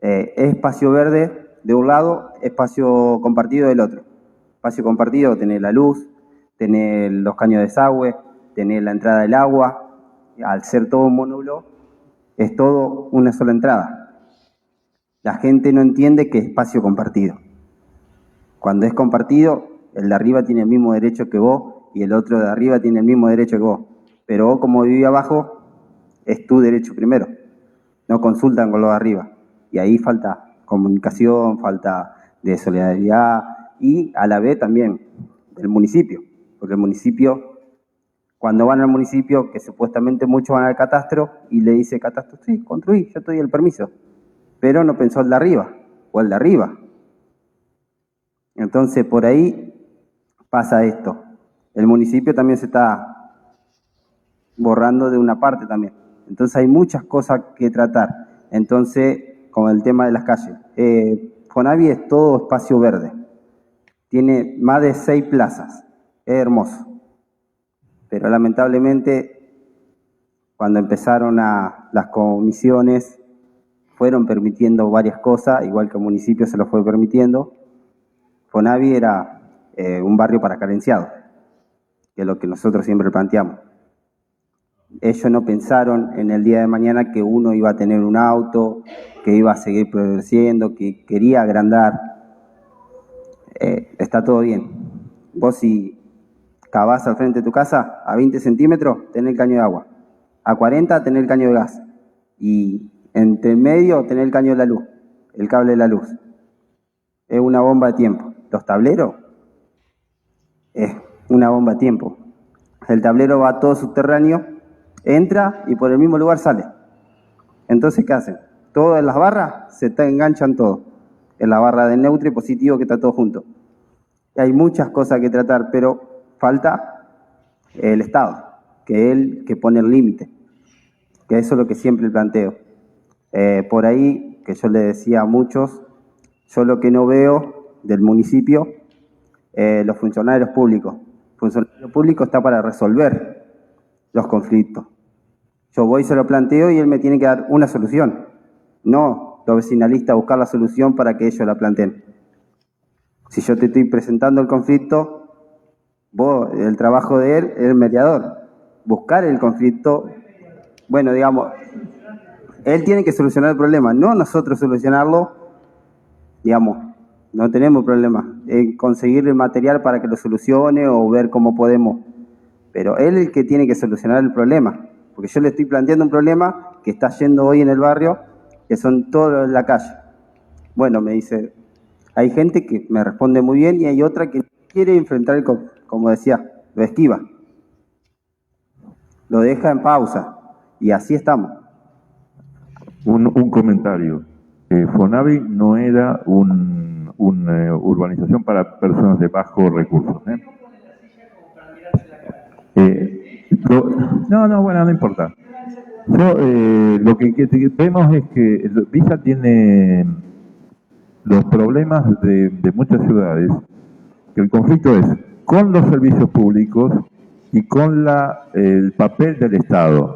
espacio verde de un lado, espacio compartido del otro. Espacio compartido, tenés la luz, tenés los caños de desagüe, tenés la entrada del agua. Al ser todo un monobloc, es todo una sola entrada. La gente no entiende que es espacio compartido. Cuando es compartido, el de arriba tiene el mismo derecho que vos y el otro de arriba tiene el mismo derecho que vos. Pero vos, como vivís abajo, es tu derecho primero. No consultan con los de arriba. Y ahí falta comunicación, falta de solidaridad y a la vez también del municipio. Porque el municipio, cuando van al municipio, que supuestamente muchos van al catastro y le dice catastro, sí, construí, yo te doy el permiso. Pero no pensó el de arriba o el de arriba. Entonces por ahí pasa esto. El municipio también se está borrando de una parte también. Entonces hay muchas cosas que tratar. Entonces, con el tema de las calles. Fonavi es todo espacio verde. Tiene más de 6 plazas. Es hermoso. Pero lamentablemente, cuando empezaron las comisiones, fueron permitiendo varias cosas, igual que el municipio se lo fue permitiendo. Fonavi era un barrio para carenciados, que es lo que nosotros siempre planteamos. Ellos no pensaron en el día de mañana que uno iba a tener un auto, que iba a seguir progresando, que quería agrandar. Está todo bien. Vos si cavás al frente de tu casa, a 20 centímetros tenés el caño de agua, a 40 tenés el caño de gas, y entre medio tenés el caño de la luz, el cable de la luz. Es una bomba de tiempo. Los tableros es una bomba de tiempo. El tablero va todo subterráneo, entra y por el mismo lugar sale. Entonces, ¿qué hacen? Todas las barras se enganchan todo. En la barra de neutro y positivo que está todo junto. Y hay muchas cosas que tratar, pero falta el Estado, que es el que pone el límite. Que eso es lo que siempre planteo. Por ahí, que yo le decía a muchos, yo lo que no veo del municipio, los funcionarios públicos. El funcionario público está para resolver los conflictos. Yo voy y se lo planteo y él me tiene que dar una solución. No los vecinalistas buscar la solución para que ellos la planteen. Si yo te estoy presentando el conflicto, vos, el trabajo de él es el mediador. Buscar el conflicto, bueno, digamos, él tiene que solucionar el problema, no nosotros solucionarlo, digamos, no tenemos problema en conseguir el material para que lo solucione o ver cómo podemos. Pero él es el que tiene que solucionar el problema, porque yo le estoy planteando un problema que está yendo hoy en el barrio, que son todos en la calle. Bueno, me dice, hay gente que me responde muy bien y hay otra que quiere enfrentar, como decía, lo esquiva. Lo deja en pausa y así estamos. Un comentario. Fonavi no era una urbanización para personas de bajos recursos. No importa. Lo que vemos es que Villa tiene los problemas de muchas ciudades, que el conflicto es con los servicios públicos y con el papel del Estado.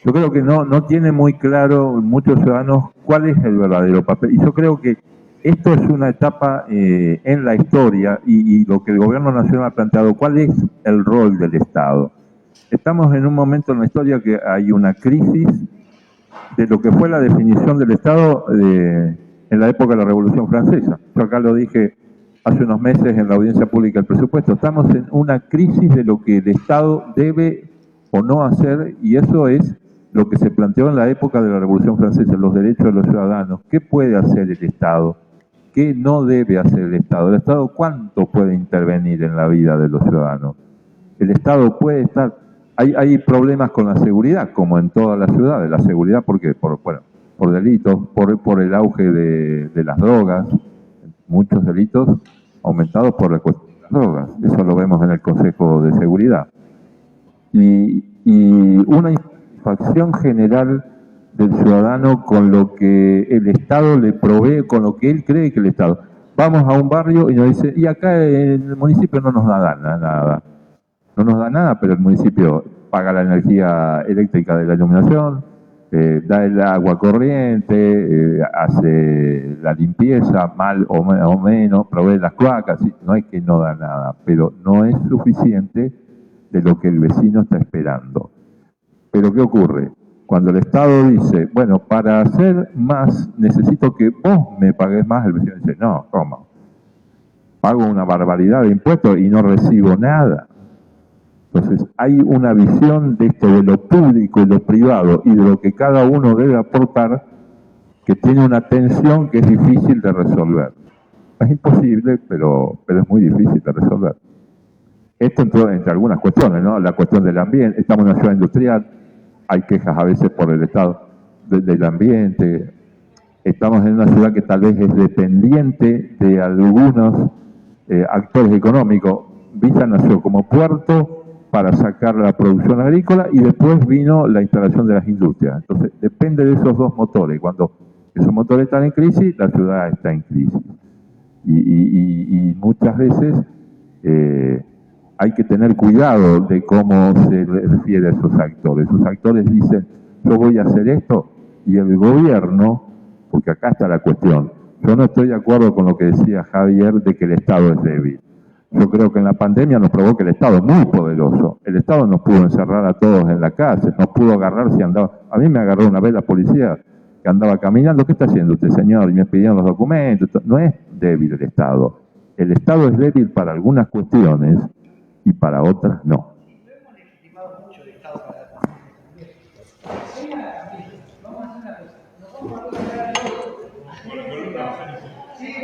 Yo creo que no tiene muy claro muchos ciudadanos cuál es el verdadero papel. Y yo creo que esto es una etapa en la historia y lo que el gobierno nacional ha planteado, cuál es el rol del Estado. Estamos en un momento en la historia que hay una crisis de lo que fue la definición del Estado en la época de la Revolución Francesa. Yo acá lo dije hace unos meses en la audiencia pública del presupuesto. Estamos en una crisis de lo que el Estado debe o no hacer, y eso es lo que se planteó en la época de la Revolución Francesa, los derechos de los ciudadanos. ¿Qué puede hacer el Estado? ¿Qué no debe hacer el Estado? ¿El Estado cuánto puede intervenir en la vida de los ciudadanos? El Estado puede estar... Hay problemas con la seguridad, como en todas las ciudades. La seguridad, ¿por qué? Por delitos, por el auge de las drogas, muchos delitos aumentados por la cuestión de las drogas. Eso lo vemos en el Consejo de Seguridad. Y una insatisfacción general del ciudadano con lo que el Estado le provee, con lo que él cree que el Estado. vamos a un barrio y nos dice, y acá en el municipio no nos da nada. No nos da nada, pero el municipio paga la energía eléctrica de la iluminación, da el agua corriente, hace la limpieza mal o menos, provee las cloacas, ¿sí? No es que no da nada, pero no es suficiente de lo que el vecino está esperando. Pero ¿qué ocurre? Cuando el Estado dice, bueno, para hacer más necesito que vos me pagues más, el vecino dice, no, ¿cómo? Pago una barbaridad de impuestos y no recibo nada. Entonces, hay una visión de esto, de lo público y lo privado, y de lo que cada uno debe aportar, que tiene una tensión que es difícil de resolver. No es imposible, pero es muy difícil de resolver. Esto entre algunas cuestiones, ¿no? La cuestión del ambiente, estamos en una ciudad industrial, hay quejas a veces por el estado del ambiente, estamos en una ciudad que tal vez es dependiente de algunos actores económicos. Villa nació como puerto para sacar la producción agrícola y después vino la instalación de las industrias. Entonces, depende de esos dos motores. Cuando esos motores están en crisis, la ciudad está en crisis. Y muchas veces hay que tener cuidado de cómo se refiere a esos actores. Esos actores dicen, yo voy a hacer esto, y el gobierno, porque acá está la cuestión, yo no estoy de acuerdo con lo que decía Javier de que el Estado es débil. Yo creo que en la pandemia nos probó que el Estado es muy poderoso. El Estado nos pudo encerrar a todos en la cárcel, nos pudo agarrar si andaba... A mí me agarró una vez la policía que andaba caminando. ¿Qué está haciendo usted, señor? Y me pidieron los documentos. No es débil el Estado. El Estado es débil para algunas cuestiones y para otras no. Sí,